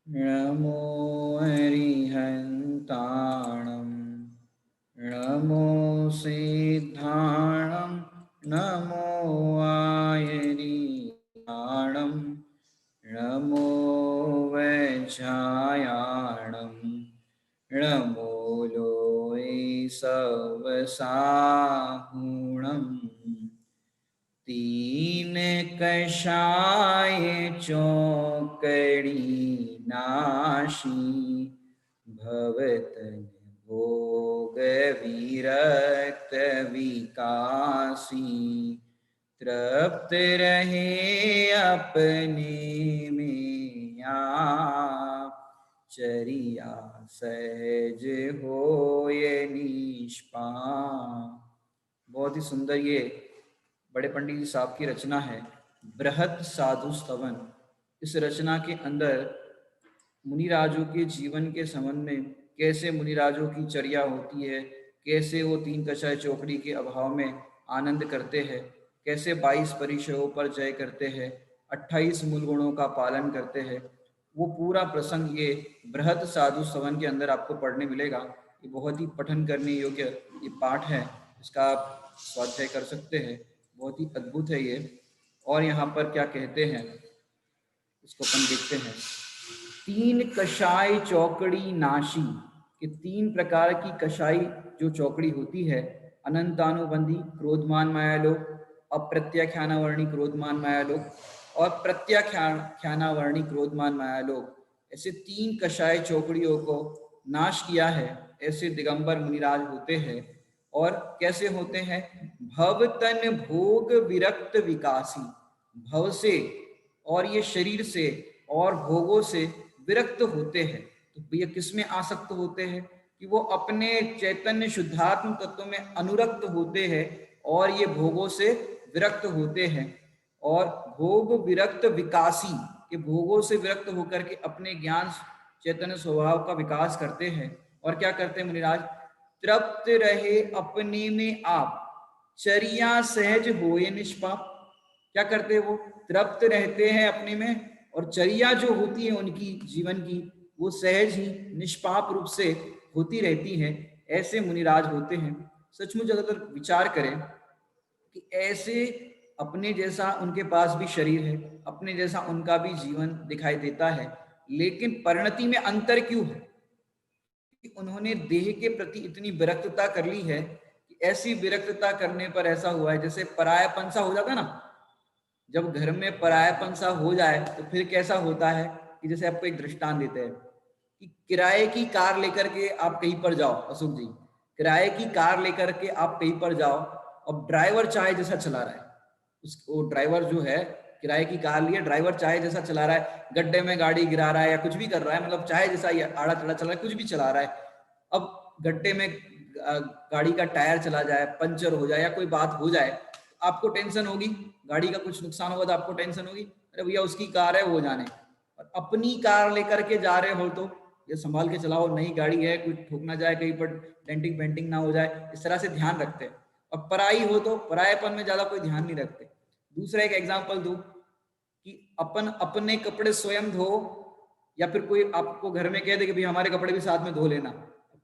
नमो अरिहन्ताणं नमो सिद्धाणं नमो आयरियाणं नमो वैझायाणं नमो लोये सवसाहुणम् तीन कषाय चौकड़ी नाशी भवतन भोग विरक्त विकासी तृप्त रहे अपने में आप चरिया सहज होय निष्पाप। बहुत ही सुंदर ये बड़े पंडित जी साहब की रचना है बृहत साधु स्तवन। इस रचना के अंदर मुनिराजों के जीवन के संबंध में, कैसे मुनिराजों की चर्या होती है, कैसे वो तीन कषाय चौकड़ी के अभाव में आनंद करते हैं, कैसे 22 परिचयों पर जय करते हैं, 28 मूल गुणों का पालन करते हैं, वो पूरा प्रसंग ये बृहत साधु स्तवन के अंदर आपको पढ़ने मिलेगा। ये बहुत ही पठन करने योग्य ये पाठ है, इसका आप स्वाध्याय कर सकते हैं। बहुत ही अद्भुत है ये। और यहाँ पर क्या कहते हैं इसको अपन देखते हैं। तीन कषाय चौकड़ी नाशी, कि तीन प्रकार की कषाई जो चौकड़ी होती है, अनंतानुबंधी क्रोधमान मायालोक, अप्रत्याख्यानावर्णी क्रोधमान मायालोक और प्रत्याख्यानावर्णी क्रोधमान मायालोक, ऐसे तीन कषाय चौकड़ियों को नाश किया है, ऐसे दिगंबर मुनिराज होते हैं। और कैसे होते हैं? भव तन भोग विरक्त विकासी, भव से और ये शरीर से और भोगों से विरक्त होते हैं। तो भैया किस में आसक्त होते हैं? कि वो अपने चैतन्य शुद्धात्म तत्व में अनुरक्त होते हैं और ये भोगों से विरक्त होते हैं। और भोग विरक्त विकासी, के भोगों से विरक्त होकर के अपने ज्ञान चैतन्य स्वभाव का विकास करते हैं। और क्या करते हैं मुनिराज? तृप्त रहे अपने में आप, चरिया सहज होए निष्पाप। क्या करते हैं वो? तृप्त रहते हैं अपने में, और चर्या जो होती है उनकी जीवन की, वो सहज ही निष्पाप रूप से होती रहती है। ऐसे मुनिराज होते हैं। सचमुच अगर विचार करें कि ऐसे अपने जैसा उनके पास भी शरीर है, अपने जैसा उनका भी जीवन दिखाई देता है, लेकिन परिणति में अंतर क्यों है? कि उन्होंने देह के प्रति इतनी विरक्तता कर ली है कि ऐसी विरक्तता करने पर ऐसा हुआ है, जैसे परायापन सा हो जाता ना। जब घर में परायापन सा हो जाए तो फिर कैसा होता है कि जैसे आपको एक दृष्टांत देते हैं कि किराए की कार लेकर के आप कहीं पर जाओ, अशोक जी, किराए की कार लेकर के आप कहीं पर जाओ, अब ड्राइवर चाहे जैसा चला रहा है, उसको ड्राइवर जो है किराए की कार लिए, ड्राइवर चाहे जैसा चला रहा है, गड्ढे में गाड़ी गिरा रहा है या कुछ भी कर रहा है, मतलब चाहे जैसा ये आड़ा टेढ़ा चला रहा है, कुछ भी चला रहा है। अब गड्ढे में गाड़ी का टायर चला जाए, पंचर हो जाए या कोई बात हो जाए, आपको टेंशन होगी। गाड़ी का कुछ नुकसान होगा तो आपको टेंशन होगी, अरे भैया उसकी कार है वो जाने। और अपनी कार लेकर के जा रहे हो तो ये संभाल के चलाओ, नई गाड़ी है, कुछ ठोक ना जाए, कहीं पर डेंटिंग पेंटिंग ना हो जाए, इस तरह से ध्यान रखते हैं। और पराई हो तो परायेपन में ज्यादा कोई ध्यान नहीं रखते। दूसरा एक एग्जाम्पल दूं कि अपन अपने कपड़े स्वयं धो, या फिर कोई आपको घर में कह दे कि भाई हमारे कपड़े भी साथ में धो लेना।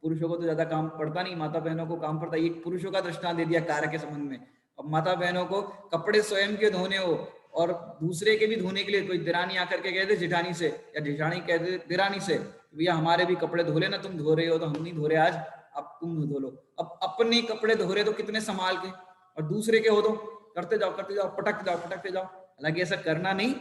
पुरुषों को तो ज्यादा काम पड़ता नहीं, माता बहनों को काम पड़ता है। ये पुरुषों का दृष्टांत दे दिया कार्य के संबंध में। अब माता बहनों को कपड़े स्वयं के धोने हो और दूसरे के भी धोने के लिए कोई दिरानी आकर के कह दे जेठानी से, या जेठानी कह दे दिरानी से, भैया हमारे भी कपड़े धो लेना, तुम धो रहे हो तो हम नहीं धो रहे आज, अब तुम धो लो। अब अपने कपड़े धो रहे तो कितने संभाल के, और दूसरे के हो तो करते जाओ पटकते जाओ। हालांकि ऐसा करना नहीं,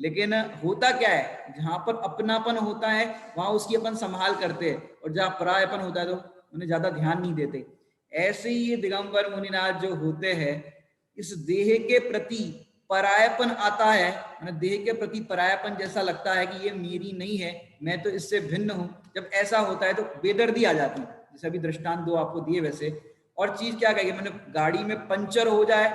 लेकिन होता क्या है, जहां पर अपनापन होता है वहां उसकी अपन संभाल करते हैं, और जहां परायापन होता है तो उन्हें ज्यादा ध्यान नहीं देते। ऐसे ही ये दिगंबर मुनिनाथ जो होते हैं, इस देह के प्रति परायापन आता है, मतलब देह के प्रति परायापन जैसा लगता है कि ये मेरी नहीं है, मैं तो इससे भिन्न हूं। जब ऐसा होता है तो बेदर्दी आ जाती है, जैसे अभी दृष्टांत दो आपको दिए वैसे। और चीज क्या कहेगी, मैंने गाड़ी में पंचर हो जाए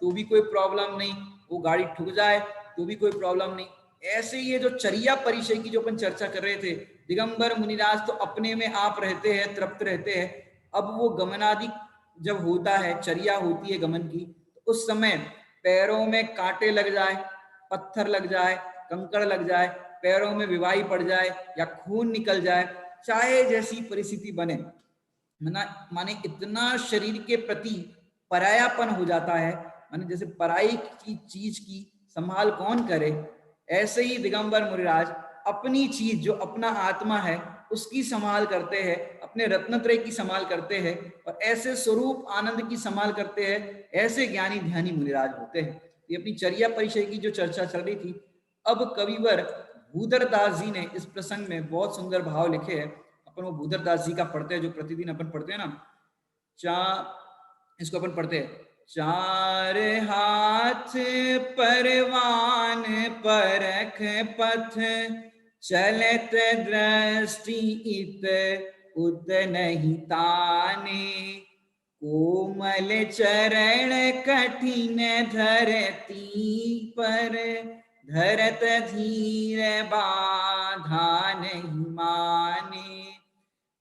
तो भी कोई प्रॉब्लम नहीं, वो गाड़ी ठुक जाए तो भी कोई प्रॉब्लम नहीं। ऐसे ये जो चर्या परिचय की जो अपन चर्चा कर रहे थे, दिगंबर मुनिराज तो अपने में आप रहते हैं, तृप्त रहते हैं। अब वो गमनादि जब होता है, चर्या होती है गमन की, तो उस समय पैरों में कांटे लग जाए, पत्थर लग जाए, कंकड़ लग जाए, पैरों में विवाही पड़ जाए या खून निकल जाए, चाहे जैसी परिस्थिति बने, माने इतना शरीर के प्रति परायापन हो जाता है, माने जैसे पराई की चीज की संभाल कौन करे, ऐसे ही दिगंबर मुनिराज अपनी चीज जो अपना आत्मा है उसकी संभाल करते हैं, अपने रत्नत्रय की संभाल करते हैं और ऐसे स्वरूप आनंद की संभाल करते हैं। ऐसे ज्ञानी ध्यानी मुनिराज होते हैं। ये अपनी चर्या परिचय की जो चर्चा चल रही थी, अब कविवर भूधरदास जी ने इस प्रसंग में बहुत सुंदर भाव लिखे हैं। अपन वो भूधरदास जी का पढ़ते हैं, जो प्रतिदिन अपन पढ़ते हैं ना, इसको अपन पढ़ते हैं। चार हाथ परवान परख पथ, चलत दृष्टि इत उत नहीं ताने, कोमल चरण कठिन धरती पर, धरत धीर बाधा नहीं माने,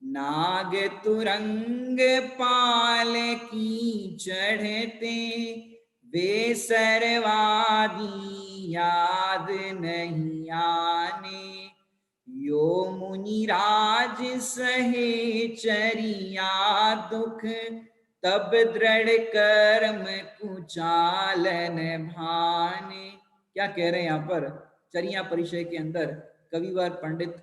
नाग तुरंग पाल की चढ़ते, वे सर्वादि याद नहीं आने, यो मुनिराज सहे चरिया दुख, तब दृढ़ कर्म कुचालन भाने। क्या कह रहे हैं यहाँ पर चरिया परिचय के अंदर कविवर पंडित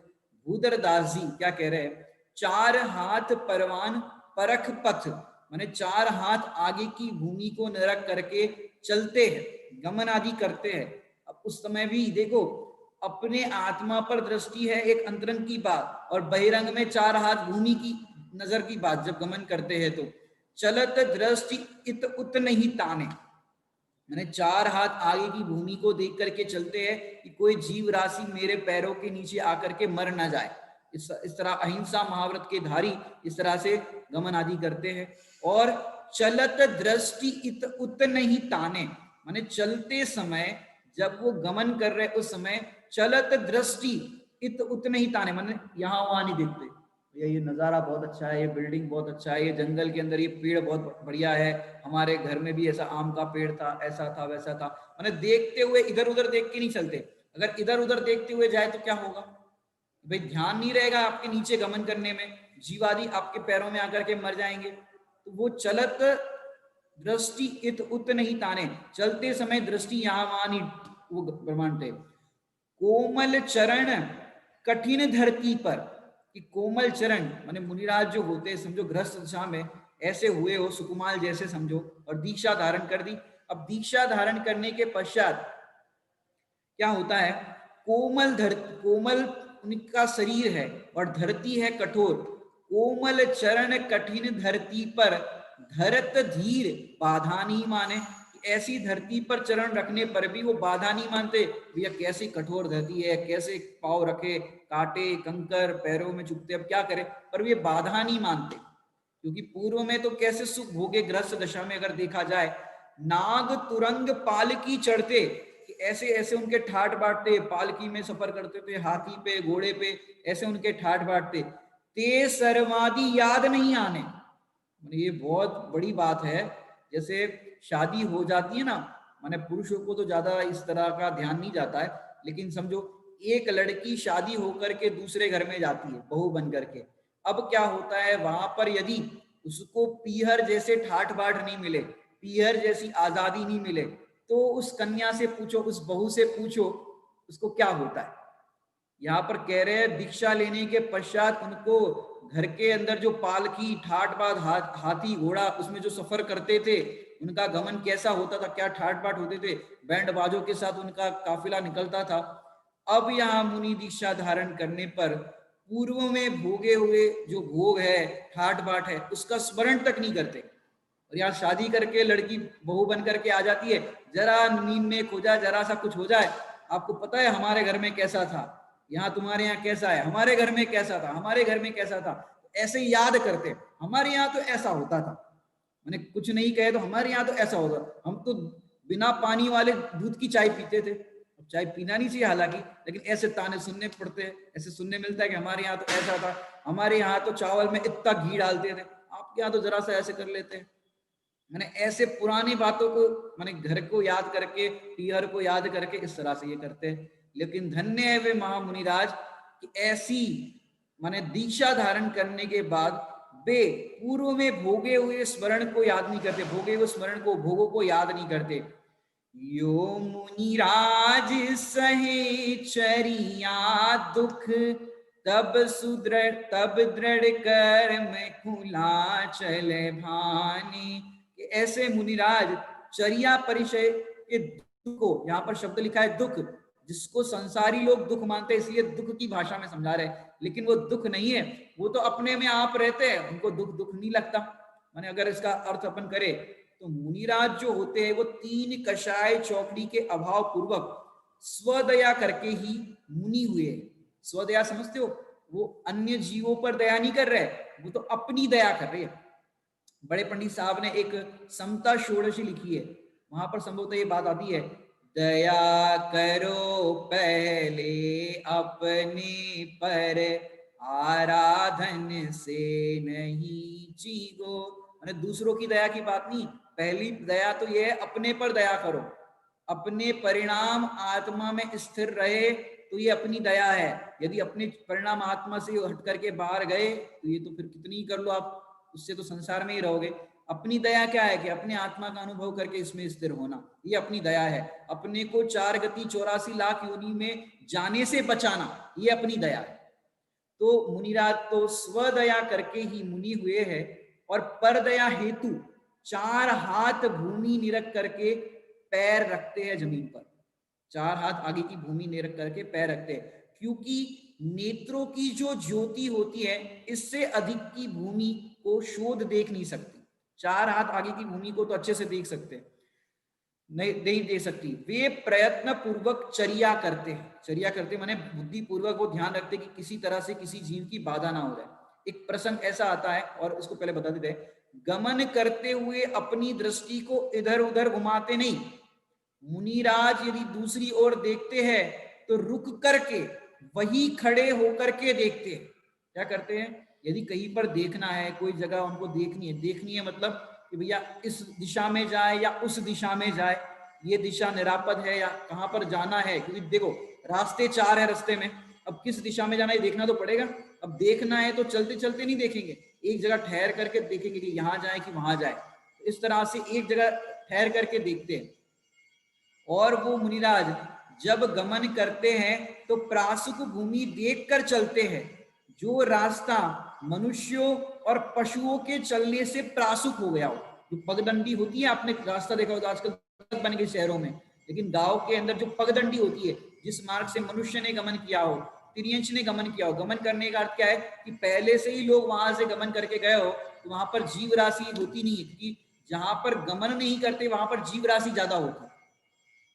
भूधरदास जी क्या कह रहे हैं? चार हाथ परवान परख पथ, माने चार हाथ आगे की भूमि को निरख करके चलते हैं, गमन आदि करते हैं। अब उस समय भी देखो, अपने आत्मा पर दृष्टि है एक अंतरंग की बात, और बहिरंग में चार हाथ भूमि की नजर की बात जब गमन करते हैं तो चलत दृष्टि इत उत नहीं ताने, मैंने चार हाथ आगे की भूमि को देख करके चलते हैं कि कोई जीव राशि मेरे पैरों के नीचे आकर के मर ना जाए। इस तरह अहिंसा महाव्रत के धारी इस तरह से गमन आदि करते हैं। और चलत दृष्टि इत उत नहीं ताने, माने चलते समय जब वो गमन कर रहे उस समय चलत दृष्टि इत उत नहीं ताने, माने यहाँ वहां नहीं देखते, ये नज़ारा बहुत अच्छा है, ये बिल्डिंग बहुत अच्छा है, ये जंगल के अंदर ये पेड़ बहुत बढ़िया है, हमारे घर में भी ऐसा आम का पेड़ था, ऐसा था वैसा था, माने देखते हुए इधर उधर देख के नहीं चलते। अगर इधर उधर देखते हुए जाए तो क्या होगा भाई, ध्यान नहीं रहेगा आपके नीचे गमन करने में, जीवादि आपके पैरों में आकर के मर जाएंगे। तो वो चलत दृष्टि इत उत नहीं ताने, चलते समय दृष्टि यहाँ वहां नहीं वो ब्रह्मांड थे। कोमल चरण कठिन धरती पर, कि कोमल चरण माने मुनिराज जो होते हैं समझो ग्रस्त दशा में ऐसे हुए हो, सुकुमाल जैसे समझो, और दीक्षा धारण कर दी। अब दीक्षा धारण करने के पश्चात क्या होता है, कोमल उनका शरीर है और धरती है कठोर, कोमल चरण कठिन धरती पर, धरत धीर बाधा नहीं माने, ऐसी धरती पर चरण रखने पर भी वो बाधा नहीं मानते, भैया कैसी कठोर धरती है, कैसे पाँव रखे, कांटे कंकर पैरों में चुभते, अब क्या करे, पर ये बाधा नहीं मानते, क्योंकि पूर्व में तो कैसे सुख भोगे ग्रस्त दशा में अगर देखा जाए। नाग तुरंग पालकी चढ़ते, ऐसे ऐसे उनके ठाट बांटते, पालकी में सफर करते थे, हाथी पे घोड़े पे ऐसे उनके ठाट बांटते, ते सर्वादि याद नहीं आने, ये बहुत बड़ी बात है। जैसे शादी हो जाती है ना, माने पुरुषों को तो ज्यादा इस तरह का ध्यान नहीं जाता है, लेकिन समझो एक लड़की शादी होकर के दूसरे घर में जाती है बहू बन करके, अब क्या होता है वहां पर यदि उसको पीहर जैसे ठाठ बाट नहीं मिले, पीहर जैसी आजादी नहीं मिले, तो उस कन्या से पूछो, उस बहू से पूछो उसको क्या होता है। यहाँ पर कह रहे हैं दीक्षा लेने के पश्चात उनको घर के अंदर जो पालकी ठाट बाट हाथी घोड़ा उसमें जो सफर करते थे, उनका गमन कैसा होता था, क्या ठाट बाट होते थे, बैंड बाजों के साथ उनका काफिला निकलता था। अब यहाँ मुनि दीक्षा धारण करने पर पूर्व में भोगे हुए जो भोग है, ठाट बाट है, उसका स्मरण तक नहीं करते। और यहाँ शादी करके लड़की बहू बन करके आ जाती है, जरा नींद में खो जाए, जरा सा कुछ हो जाए, आपको पता है हमारे घर में कैसा था, यहाँ तुम्हारे यहाँ कैसा है, हमारे घर में कैसा था, हमारे घर में कैसा था, ऐसे याद करते, हमारे यहाँ तो ऐसा होता था, मैंने कुछ नहीं कहे तो हमारे यहाँ तो ऐसा होता, हम तो बिना पानी वाले दूध की चाय पीते थे, चाय पीना नहीं चाहिए हालांकि, लेकिन ऐसे ताने सुनने पड़ते हैं, ऐसे सुनने मिलता है कि हमारे यहाँ तो ऐसा था, हमारे यहाँ तो चावल में इतना घी डालते थे, आपके यहाँ तो जरा सा ऐसे कर लेते हैं। मैंने ऐसे पुरानी बातों को, मैंने घर को याद करके, पीहर को याद करके इस तरह से ये करते हैं। लेकिन धन्य है वे महामुनिराज कि ऐसी माने दीक्षा धारण करने के बाद वे पूर्व में भोगे हुए स्मरण को याद नहीं करते, भोगे हुए स्मरण को, भोगों को याद नहीं करते। यो मुनिराज सहे चरिया दुख, तब दृढ़ कर्म खुला चल भानी। कि ऐसे मुनिराज चर्या परिचय के दुख को, यहाँ पर शब्द लिखा है दुख, जिसको संसारी लोग दुख मानते हैं, इसलिए दुख की भाषा में समझा रहे हैं, लेकिन वो दुख नहीं है, वो तो अपने में आप रहते हैं, उनको दुख नहीं लगता। माने अगर इसका अर्थ अपन करें तो मुनिराज जो होते हैं वो तीन कषाय चौकड़ी के अभाव पूर्वक स्वदया करके ही मुनि हुए। स्वदया समझते हो, वो अन्य जीवों पर दया नहीं कर रहे, वो तो अपनी दया कर रहे हैं। बड़े पंडित साहब ने एक समता षोडशी लिखी है, वहां पर संभवतः ये बात आती है, दया करो पहले अपने पर, आराधन से नहीं जीगो। मैंने दूसरों की दया की बात नहीं, पहली दया तो ये है अपने पर दया करो, अपने परिणाम आत्मा में स्थिर रहे तो ये अपनी दया है। यदि अपने परिणाम आत्मा से हट करके बाहर गए तो ये तो फिर कितनी कर लो आप, उससे तो संसार में ही रहोगे। अपनी दया क्या है कि अपने आत्मा का अनुभव करके इसमें स्थिर होना, ये अपनी दया है। अपने को 4 गति 84 लाख योनि में जाने से बचाना, ये अपनी दया है। तो मुनिराज तो स्वदया करके ही मुनि हुए हैं, और परदया हेतु 4 हाथ भूमि निरख करके पैर रखते हैं जमीन पर, 4 हाथ आगे की भूमि निरख करके पैर रखते हैं, क्योंकि नेत्रों की जो ज्योति होती है इससे अधिक की भूमि को शोध देख नहीं सकती। 4 हाथ आगे की भूमि को तो अच्छे से देख सकते हैं, नहीं दे सकती। वे प्रयत्न पूर्वक चर्या करते हैं, चर्या करते माने बुद्धि पूर्वक वो ध्यान रखते कि किसी तरह से किसी जीव की बाधा ना हो जाए। एक प्रसंग ऐसा आता है, और इसको पहले बता देते हैं, गमन करते हुए अपनी दृष्टि को इधर उधर घुमाते नहीं। मुनिराज यदि दूसरी ओर देखते हैं तो रुक करके वही खड़े होकर के देखते हैं। क्या करते हैं, यदि कहीं पर देखना है, कोई जगह उनको देखनी है मतलब कि भैया इस दिशा में जाए या उस दिशा में जाए, ये दिशा निरापद है या कहाँ पर जाना है, क्योंकि देखो रास्ते 4 है रास्ते में, अब किस दिशा में जाना है देखना तो पड़ेगा। अब देखना है तो चलते चलते नहीं देखेंगे, एक जगह ठहर करके देखेंगे कि यहाँ जाए कि वहां जाए, इस तरह से एक जगह ठहर करके देखते हैं। और वो मुनिराज जब गमन करते हैं तो प्रासुक भूमि देखकर चलते हैं, जो रास्ता मनुष्यों और पशुओं के चलने से प्रासुक हो गया हो। जो पगडंडी होती है, आपने रास्ता देखा होगा आजकल बन गए शहरों में, लेकिन गांव के अंदर जो पगडंडी होती है, जिस मार्ग से मनुष्य ने गमन किया हो, तिर्यंच ने गमन किया हो। गमन करने का अर्थ क्या है कि पहले से ही लोग वहां से गमन करके गए हो, तो वहां पर जीव राशि होती नहीं है, क्योंकि जहां पर गमन नहीं करते वहां पर जीव राशि ज्यादा होती है,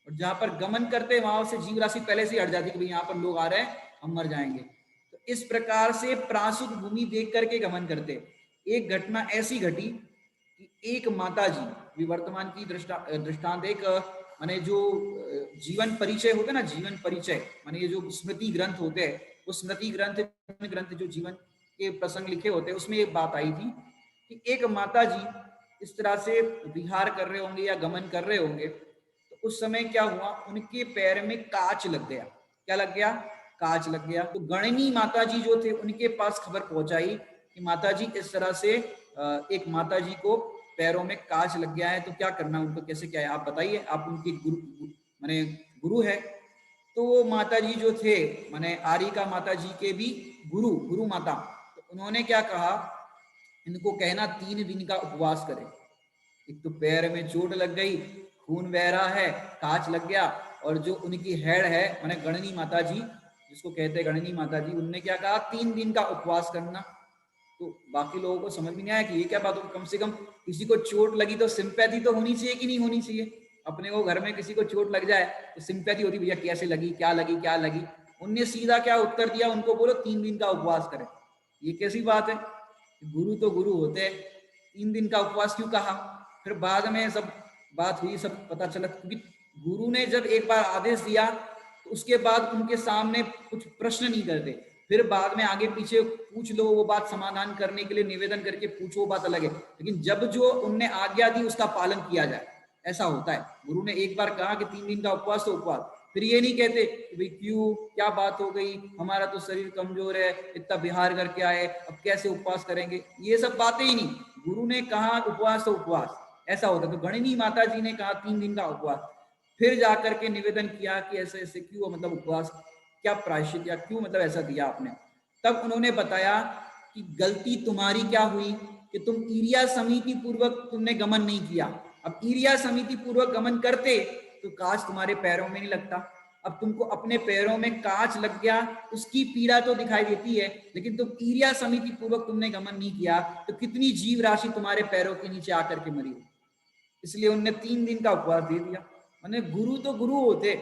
और जहां पर गमन करते हैं वहां से जीव राशि पहले से हट जाती है कि भाई यहाँ पर लोग आ रहे हैं, हम मर जाएंगे। तो इस प्रकार से प्रासुक भूमि देख करके गमन करते। एक घटना ऐसी घटी कि एक माता जी, वर्तमान की दृष्टांत, एक माने जो जीवन परिचय होते ना, जीवन परिचय माने ये जो स्मृति ग्रंथ होते हैं, वो स्मृति ग्रंथ जो जीवन के प्रसंग लिखे होते हैं, उसमें एक बात आई थी कि एक माता जी इस तरह से विहार कर रहे होंगे या गमन कर रहे होंगे, तो उस समय क्या हुआ, उनके पैर में कांच लग गया। क्या लग गया, कांच लग गया। तो गणनी माता जी जो थे उनके पास खबर पहुंचाई कि माता जी इस तरह से एक माता जी को पैरों में कांच लग गया है, तो क्या करना उनको, कैसे क्या है आप बताइए, आप उनके गुरु माने गुरु है। तो वो माता जी जो थे माने आरिका माता जी के भी गुरु माता, तो उन्होंने क्या कहा, इनको कहना 3 दिन का उपवास करें। एक तो पैर में चोट लग गई, खून बह रहा है, कांच लग गया, और जो उनकी हेड है माने गणनी माता जी, जिसको कहते हैं गणनी माता जी, उनने क्या कहा 3 दिन का उपवास करना। तो बाकी लोगों को समझ में नहीं आया कि ये क्या बात हो, कम से कम किसी को चोट लगी तो सिंपैथी तो होनी चाहिए कि नहीं होनी चाहिए। अपने को घर में किसी को चोट लग जाए तो सिंपैथी होती, भैया कैसे लगी, क्या लगी। उनने सीधा क्या उत्तर दिया, उनको बोलो 3 दिन का उपवास करें। ये कैसी बात है, गुरु तो गुरु होते हैं, 3 दिन का उपवास क्यों कहा। फिर बाद में सब बात हुई, सब पता चला, क्योंकि गुरु ने जब एक बार आदेश दिया तो उसके बाद उनके सामने कुछ प्रश्न नहीं करते, फिर बाद में आगे पीछे पूछ लो, वो बात समाधान करने के लिए निवेदन करके पूछो, वो बात अलग है, लेकिन जब जो उनने आज्ञा दी उसका पालन किया जाए, ऐसा होता है। गुरु ने एक बार कहा कि 3 दिन का उपवास तो उपवास, फिर ये नहीं कहते कि भाई क्यों, क्या बात हो गई, हमारा तो शरीर कमजोर है, इतना बिहार करके आए, अब कैसे उपवास करेंगे, ये सब बातें ही नहीं। गुरु ने कहा उपवास तो उपवास, ऐसा होता। तो गणिनी माता जी ने कहा 3 दिन का उपवास, फिर जाकर के निवेदन किया कि ऐसे ऐसे क्यों, मतलब उपवास क्या प्रायश्चित या क्यों, मतलब ऐसा दिया आपने। तब उन्होंने बताया कि गलती तुम्हारी क्या हुई कि तुम ईर्ष्या समिति पूर्वक तुमने गमन नहीं किया। अब ईर्ष्या समिति पूर्वक गमन करते तो कांच तुम्हारे पैरों में नहीं लगता। अब तुमको अपने पैरों में कांच लग गया, उसकी पीड़ा तो दिखाई देती है, लेकिन तुम ईर्ष्या समिति पूर्वक तुमने गमन नहीं किया, तो कितनी जीव राशि तुम्हारे पैरों के नीचे आकर के मरी हो। इसलिए उनने 3 दिन का उपवास दे दिया। माने गुरु तो गुरु होते,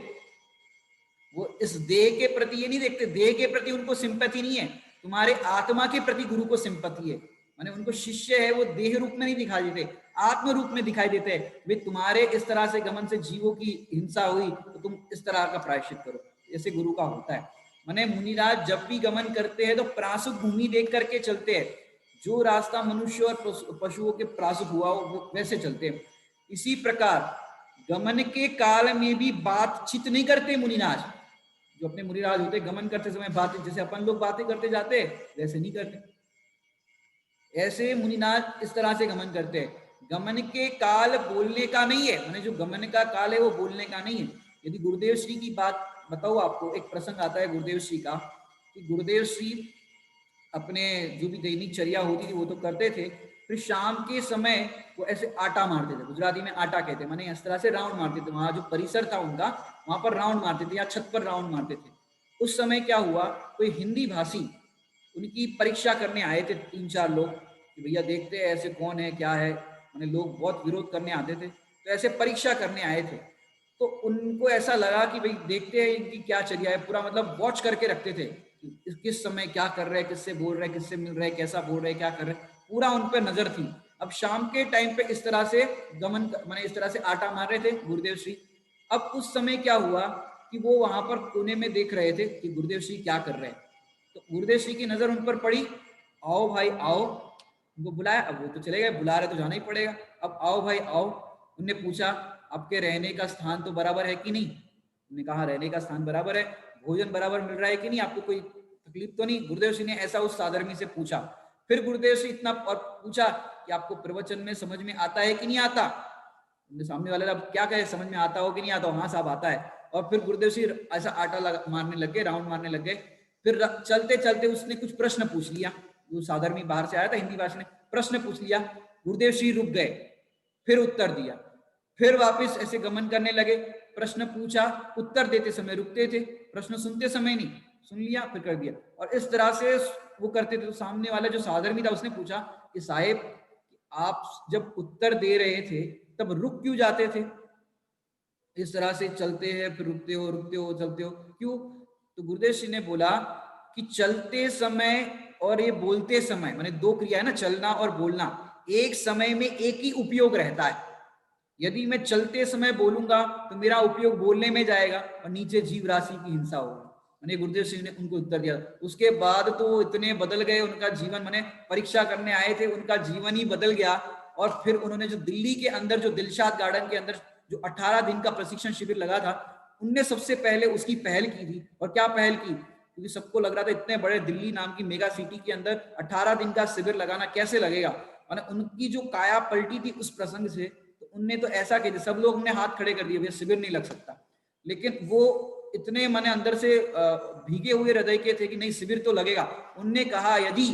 वो इस देह के प्रति ये नहीं देखते, देह के प्रति उनको सिंपैथी नहीं है, तुम्हारे आत्मा के प्रति गुरु को सिंपैथी है। माने उनको शिष्य है वो देह रूप में नहीं दिखाई देते, आत्म रूप में दिखाई देते हैं। वे तुम्हारे इस तरह से गमन से जीवों की हिंसा हुई तो तुम इस तरह का प्रायश्चित करो, ऐसे गुरु का होता है। माने मुनिराज जब भी गमन करते हैं तो प्रासुक भूमि देख करके चलते हैं, जो रास्ता मनुष्य और पशुओं के प्रासुक हुआ वो वैसे चलते हैं। इसी प्रकार गमन के काल में भी बातचीत नहीं करते मुनिराज। जो अपने मुनिराज होते गमन करते समय बातें, जैसे अपन लोग बातें करते जाते वैसे नहीं करते, ऐसे मुनिनाथ इस तरह से गमन करते हैं। गमन के काल बोलने का नहीं है, मैंने जो गमन का काल है वो बोलने का नहीं है। यदि गुरुदेव श्री की बात बताओ आपको, एक प्रसंग आता है गुरुदेव श्री का कि गुरुदेव श्री अपने जो भी दैनिक चर्या होती थी वो तो करते थे, फिर शाम के समय वो ऐसे आटा मारते थे, गुजराती में आटा कहते हैं, माने इस तरह से राउंड मारते थे। वहां जो परिसर था उनका, वहां पर राउंड मारते थे या छत पर राउंड मारते थे। उस समय क्या हुआ, कोई हिंदी भाषी उनकी परीक्षा करने आए थे 3-4 लोग कि भैया देखते हैं ऐसे कौन है क्या है, मैंने लोग बहुत विरोध करने आते थे, तो ऐसे परीक्षा करने आए थे। तो उनको ऐसा लगा कि भाई देखते हैं इनकी क्या चर्या है, पूरा मतलब वॉच करके रखते थे किस समय क्या कर रहे हैं, किससे बोल रहे हैं, किससे मिल रहे हैं, कैसा बोल रहे हैं, क्या कर रहे हैं, पूरा उन पर नजर थी। अब शाम के टाइम पे इस तरह से गमन मैंने इस तरह से आटा मार रहे थे गुरुदेव श्री। अब उस समय क्या हुआ कि वो वहां पर कोने में देख रहे थे कि गुरुदेव श्री क्या कर रहे हैं। तो गुरुदेव श्री की नजर उन पर पड़ी, आओ भाई आओ, उनको बुलाया। अब वो तो चले गए, बुला रहे तो जाना ही पड़ेगा। अब आओ भाई आओ, उनने पूछा आपके रहने का स्थान तो बराबर है कि नहीं। उन्होंने कहा रहने का स्थान बराबर है, भोजन बराबर मिल रहा है कि नहीं, आपको कोई तकलीफ तो नहीं। गुरुदेव श्री ने ऐसा उस साधर्मी से पूछा। फिर गुरुदेव श्री इतना और पूछा कि आपको प्रवचन में समझ में आता है कि नहीं आता। सामने वाले अब क्या कहे, समझ में आता हो कि नहीं आता हो, हाँ साहब आता है। और फिर गुरुदेव श्री ऐसा आटा मारने लग गए, राउंड मारने लग गए। फिर चलते चलते उसने कुछ प्रश्न पूछ लिया, जो साधर्मी बाहर से आया था हिंदी भाषा ने, प्रश्न पूछ लिया। गुरुदेव श्री रुक गए, फिर उत्तर दिया, फिर वापस ऐसे गमन करने लगे। प्रश्न पूछा, उत्तर देते समय रुकते थे, प्रश्न सुनते समय नहीं, सुन लिया फिर कर दिया, और इस तरह से वो करते थे। तो सामने वाला जो साधर्मी था उसने पूछा कि साहेब आप जब उत्तर दे रहे थे तब रुक क्यों जाते थे, इस तरह से चलते हैं फिर रुकते हो चलते हो क्यों। तो गुरुदेव श्री ने बोला कि चलते समय और ये बोलते समय, माने 2 क्रिया है ना, चलना और बोलना, एक समय में एक ही उपयोग रहता है। यदि मैं चलते समय बोलूंगा तो मेरा उपयोग बोलने में जाएगा और नीचे जीव राशि की हिंसा होगी। मैंने गुरुदेव सिंह ने उनको उत्तर दिया। उसके बाद तो वो इतने बदल गए, उनका जीवन, मैंने परीक्षा करने आए थे उनका जीवन ही बदल गया। और फिर उन्होंने जो दिल्ली के अंदर, जो दिलशाद गार्डन के अंदर जो 18 दिन का प्रशिक्षण शिविर लगा था, उनने सबसे पहले उसकी पहल की थी। और क्या पहल की, क्योंकि सबको लग रहा था इतने बड़े दिल्ली नाम की मेगा सिटी के अंदर 18 दिन का शिविर लगाना कैसे लगेगा। मैंने उनकी जो काया पलटी थी उस प्रसंग से, तो उनने तो ऐसा किया, सब लोग ने हाथ खड़े कर दिए, भैया शिविर नहीं लग सकता। लेकिन वो इतने मैंने अंदर से भीगे हुए हृदय के थे कि नहीं शिविर तो लगेगा। उनने कहा यदि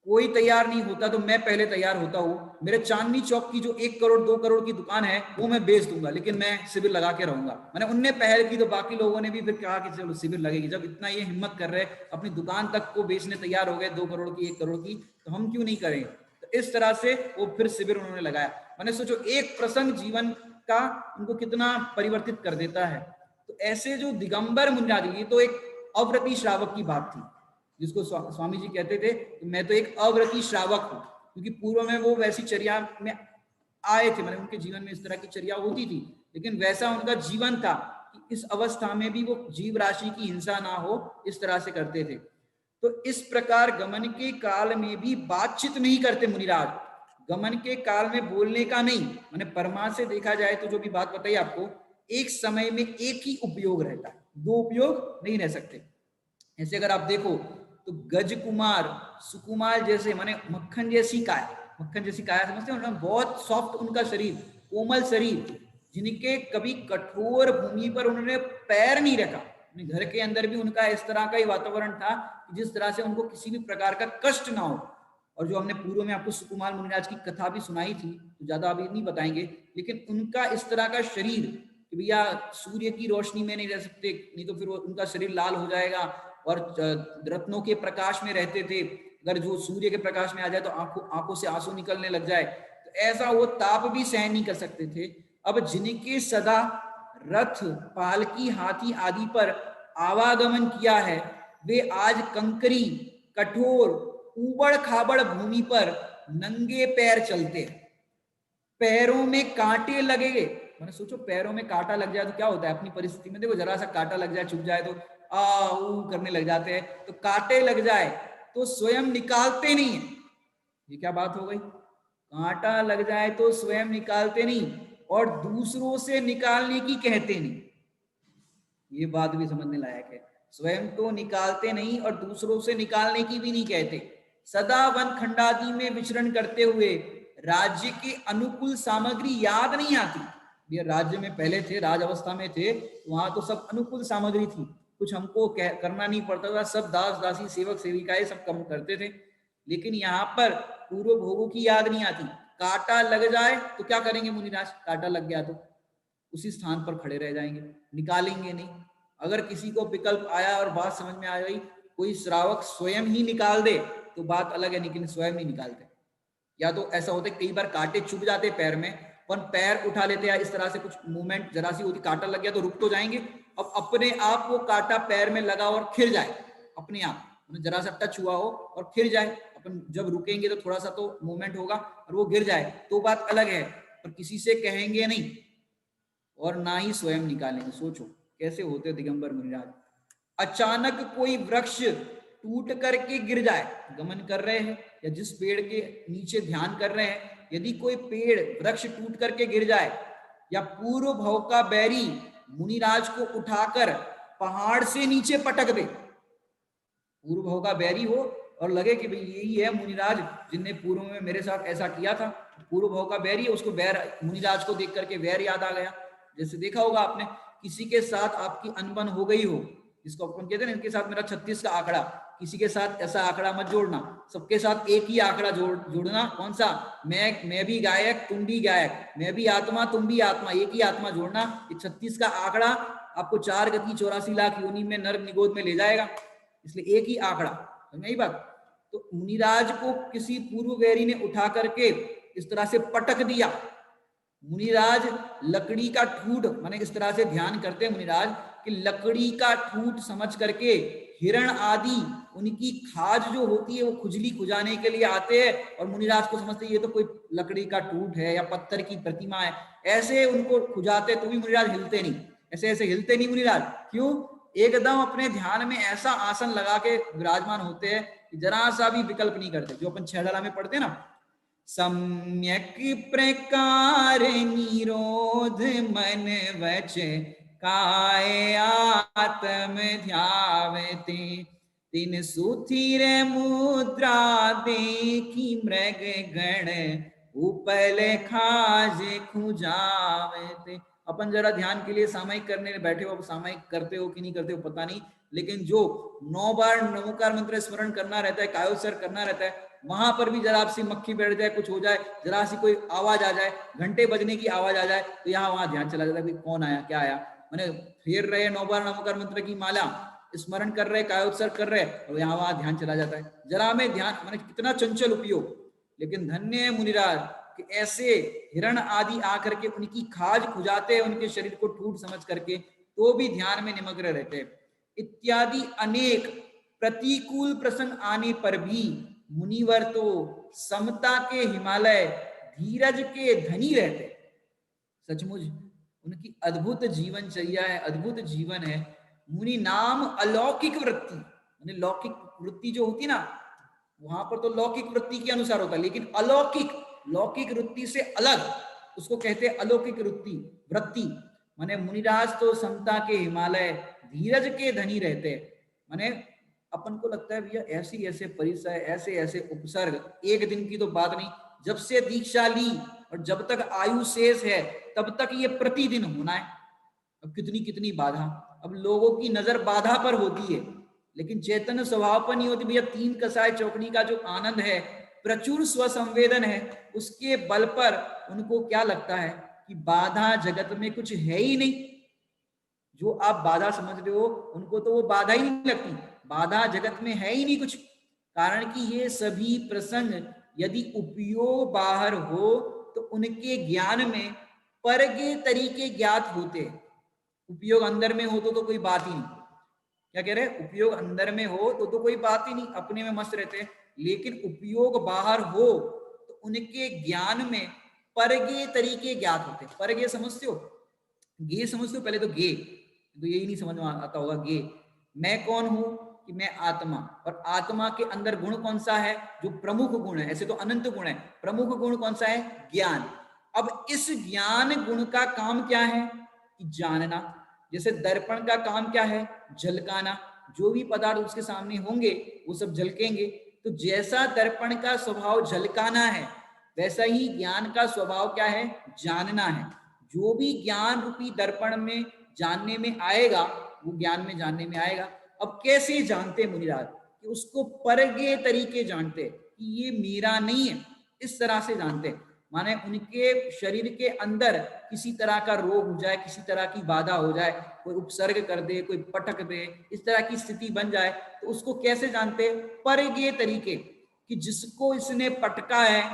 कोई तैयार नहीं होता तो मैं पहले तैयार होता हूँ, मेरे चांदनी चौक की जो 1 करोड़ 2 करोड़ की दुकान है वो मैं बेच दूंगा, लेकिन मैं शिविर लगा के रहूंगा। मैंने उनने पहल की तो बाकी लोगों ने भी फिर कहा कि चलो शिविर लगेगी। जब इतना ये हिम्मत कर रहे, अपनी दुकान तक को बेचने तैयार हो गए 2 करोड़ की 1 करोड़ की, तो हम क्यों नहीं करेंगे। तो इस तरह से वो फिर शिविर उन्होंने लगाया। मैंने सोचो एक प्रसंग जीवन का उनको कितना परिवर्तित कर देता है। तो ऐसे जो दिगंबर मुनिराज, ये तो एक अव्रती श्रावक की बात थी, जिसको स्वामी जी कहते थे कि मैं तो एक अव्रती श्रावक हूँ, क्योंकि पूर्व में वो वैसी चर्या में आए थे, मतलब उनके जीवन में इस तरह की चर्या होती थी, लेकिन वैसा उनका जीवन था कि इस अवस्था में भी वो जीव राशि की हिंसा ना हो, इस तरह से करते थे। तो इस प्रकार गमन के काल में भी बातचीत नहीं करते मुनिराज। गमन के काल में बोलने का नहीं, मैंने परमा से देखा जाए तो जो भी बात बताई आपको, एक समय में एक ही उपयोग रहता है, दो उपयोग नहीं रह सकते। ऐसे अगर आप देखो तो गज कुमार, सुकुमार जैसे माने मक्खन जैसी काया, मक्खन जैसी काया समझते हो ना, बहुत सॉफ्ट उनका शरीर, कोमल शरीर, जिनके कभी कठोर भूमि पर उन्होंने पैर नहीं रखा, घर के अंदर भी उनका इस तरह का ही वातावरण था जिस तरह से उनको किसी भी प्रकार का कष्ट ना हो। और जो हमने पूर्व में आपको सुकुमार मुनिराज की कथा भी सुनाई थी, तो ज्यादा अभी नहीं बताएंगे, लेकिन उनका इस तरह का शरीर कि भैया सूर्य की रोशनी में नहीं रह सकते, नहीं तो फिर उनका शरीर लाल हो जाएगा, और रत्नों के प्रकाश में रहते थे, अगर जो सूर्य के प्रकाश में आ जाए तो आंखों से आंसू निकलने लग जाए, तो ऐसा वो ताप भी सहन नहीं कर सकते थे। अब जिनके सदा रथ, पालकी, हाथी आदि पर आवागमन किया है, वे आज कंकरी, कठोर, उबड़ खाबड़ भूमि पर नंगे पैर चलते हैं। पैरों में कांटे लगे, मैंने सोचो पैरों में कांटा लग जाए तो क्या होता है अपनी परिस्थिति में, देखो जरा सा कांटा लग जाए, चुभ जाए तो ऊ करने लग जाते हैं, तो कांटे लग जाए तो स्वयं निकालते नहीं है। ये क्या बात हो गई, कांटा लग जाए तो स्वयं निकालते नहीं और दूसरों से निकालने की कहते नहीं। ये बात भी समझने लायक है, स्वयं तो निकालते नहीं और दूसरों से निकालने की भी नहीं कहते। सदा वन खंडादि में विचरण करते हुए राज्य की अनुकूल सामग्री याद नहीं आती। ये राज्य में पहले थे, राज अवस्था में थे, वहां तो सब अनुकूल सामग्री थी, कुछ हमको करना नहीं पड़ता था, सब दास दासी सेवक सेविकाएं सब कम करते थे। लेकिन यहाँ पर पूर्व भोगों की याद नहीं आती। कांटा लग जाए तो क्या करेंगे मुनिराज, कांटा लग गया तो उसी स्थान पर खड़े रह जाएंगे, निकालेंगे नहीं। अगर किसी को विकल्प आया और बात समझ में आ गई, कोई श्रावक स्वयं ही निकाल दे तो बात अलग है, लेकिन स्वयं नहीं निकालते। या तो ऐसा होता है कई बार कांटे चुभ जाते पैर में, पर पैर उठा लेते हैं इस तरह से, कुछ मूवमेंट जरा सी होती, कांटा लग गया तो रुक तो जाएंगे, अब अपने आप वो कांटा पैर में लगा और खिर जाए, अपने आप जरा सा टच हुआ हो और खिर जाए, अपन जब रुकेंगे तो थोड़ा सा तो मूवमेंट होगा और वो गिर जाए तो बात अलग है, पर किसी से कहेंगे नहीं और ना ही स्वयं निकालेंगे। सोचो कैसे होते दिगंबर मुनिराज। अचानक कोई वृक्ष टूट करके गिर जाए, गमन कर रहे हैं या जिस पेड़ के नीचे ध्यान कर रहे हैं, यदि कोई पेड़ वृक्ष टूट करके गिर जाए, या पूर्व भव का बैरी मुनिराज को उठाकर पहाड़ से नीचे पटक दे, पूर्व भव का बैरी हो और लगे कि भाई यही है मुनिराज जिनने पूर्व में मेरे साथ ऐसा किया था, पूर्व भव का बैरी है, उसको बैर, मुनिराज को देख करके वैर याद आ गया। जैसे देखा होगा आपने, किसी के साथ आपकी अनबन हो गई हो, जिसको अपन कहते हैं ना इनके साथ मेरा 36 का आंकड़ा, किसी के साथ ऐसा आंकड़ा मत जोड़ना, सबके साथ एक ही आंकड़ा जोड़ना। कौन सा, मैं भी गायक तुम भी गायक, मैं भी आत्मा तुम भी आत्मा, एक ही आत्मा जोड़ना। ये 36 का आंकड़ा आपको 4 गति 84 लाख योनि में नर निगोद में ले जाएगा, इसलिए एक ही आंकड़ा, समझ बात। तो मुनिराज को किसी पूर्व वैरी ने उठा करके इस तरह से पटक दिया। मुनिराज लकड़ी का ठूठ, माने इस तरह से ध्यान करते हैं मुनिराज कि लकड़ी का ठूठ समझ करके हिरण आदि उनकी खाज जो होती है वो खुजली खुजाने के लिए आते हैं, और मुनिराज को समझते ये तो कोई लकड़ी का ठूठ है या पत्थर की प्रतिमा है, ऐसे उनको खुजाते, तो भी मुनिराज हिलते नहीं, ऐसे ऐसे हिलते नहीं मुनिराज। क्यों, एकदम अपने ध्यान में ऐसा आसन लगा के विराजमान होते हैं कि जरा सा भी विकल्प नहीं करते, जो अपन 6 डाला में पढ़ते हैं ना, सम्यक प्रकार निरोध मन वच काय आत्म ध्यावते, तिन सुथिर मुद्रा देखी मृग गण उपल खाज खुजावते। अपन जरा ध्यान के लिए सामयिक करने बैठे हो, सामयिक करते हो कि नहीं करते हो पता नहीं, लेकिन जो 9 बार नमोकार मंत्र स्मरण करना रहता है, कायोत्सर्ग करना रहता है, वहां पर भी जरा आपसी मक्खी बैठ जाए, कुछ हो जाए, जरा सी कोई आवाज आ जाए, घंटे बजने की आवाज आ जाए, तो यहाँ वहां ध्यान चला जाता है, कौन आया क्या आया, मैंने फेर रहे 9 बार नमोकार मंत्र की माला, स्मरण कर रहे, कायोत्सर्ग कर रहे, और यहाँ वहां ध्यान चला जाता है, जरा में ध्यान, मैंने कितना चंचल उपयोग। लेकिन धन्य है मुनिराज कि ऐसे हिरण आदि आकर के उनकी खाज खुजाते हैं, उनके शरीर को ठूठ समझ करके, तो भी ध्यान में निमग्न रहते हैं। इत्यादि अनेक प्रतिकूल प्रसंग आने पर भी मुनिवर तो समता के हिमालय, धीरज के धनी रहते। सचमुच उनकी अद्भुत जीवनचर्या है, अद्भुत जीवन है। मुनि नाम अलौकिक वृत्ति, लौकिक वृत्ति जो होती ना, वहां पर तो लौकिक वृत्ति के अनुसार होता है, लेकिन अलौकिक, लौकिक वृत्ति से अलग, उसको कहते हैं अलौकिक वृत्ति। माने मुनिराज तो समता के हिमालय, धीरज के धनी रहते हैं। माने अपन को लगता है भैया ऐसी ऐसे परिचय, ऐसे ऐसे उपसर्ग, एक दिन की तो बात नहीं, जब से दीक्षा ली और जब तक आयु शेष है तब तक ये प्रतिदिन होना है। अब कितनी कितनी बाधा, अब लोगों की नजर बाधा पर होती है, लेकिन चैतन्य स्वभाव पर नहीं होती। भैया तीन कसाय चौकड़ी का जो आनंद है, प्रचुर स्वसंवेदन है, उसके बल पर उनको क्या लगता है कि बाधा जगत में कुछ है ही नहीं। जो आप बाधा समझ रहे हो उनको तो वो बाधा ही नहीं लगती, बाधा जगत में है ही नहीं कुछ। कारण कि ये सभी प्रसंग यदि उपयोग बाहर हो तो उनके ज्ञान में परगे तरीके ज्ञात होते। उपयोग अंदर में हो तो कोई बात ही नहीं। क्या कह रहे हैं? उपयोग अंदर में हो तो कोई बात ही नहीं, अपने में मस्त रहते हैं। लेकिन उपयोग बाहर हो तो उनके ज्ञान में परगे तरीके ज्ञात होते। परगे समझते हो? गे समझते हो? पहले तो गे तो यही नहीं समझ में आता होगा। गे मैं कौन हूं कि मैं आत्मा, और आत्मा के अंदर गुण कौन सा है जो प्रमुख गुण है? ऐसे तो अनंत गुण है, प्रमुख गुण कौन सा है? ज्ञान। अब इस ज्ञान गुण का काम क्या है कि जानना। जैसे दर्पण का काम क्या है? झलकाना। जो भी पदार्थ उसके सामने होंगे वो सब झलकेंगे। तो जैसा दर्पण का स्वभाव झलकाना है, वैसा ही ज्ञान का स्वभाव क्या है? जानना है। जो भी ज्ञान रूपी दर्पण में जानने में आएगा वो ज्ञान में जानने में आएगा। अब कैसे जानते मुनिराज? कि उसको परगे तरीके जानते कि ये मेरा नहीं है, इस तरह से जानते। माने उनके शरीर के अंदर किसी तरह का रोग हो जाए, किसी तरह की बाधा हो जाए, कोई उपसर्ग कर दे, कोई पटक दे, इस तरह की स्थिति बन जाए, तो उसको कैसे जानते? परगे तरीके कि जिसको इसने पटका है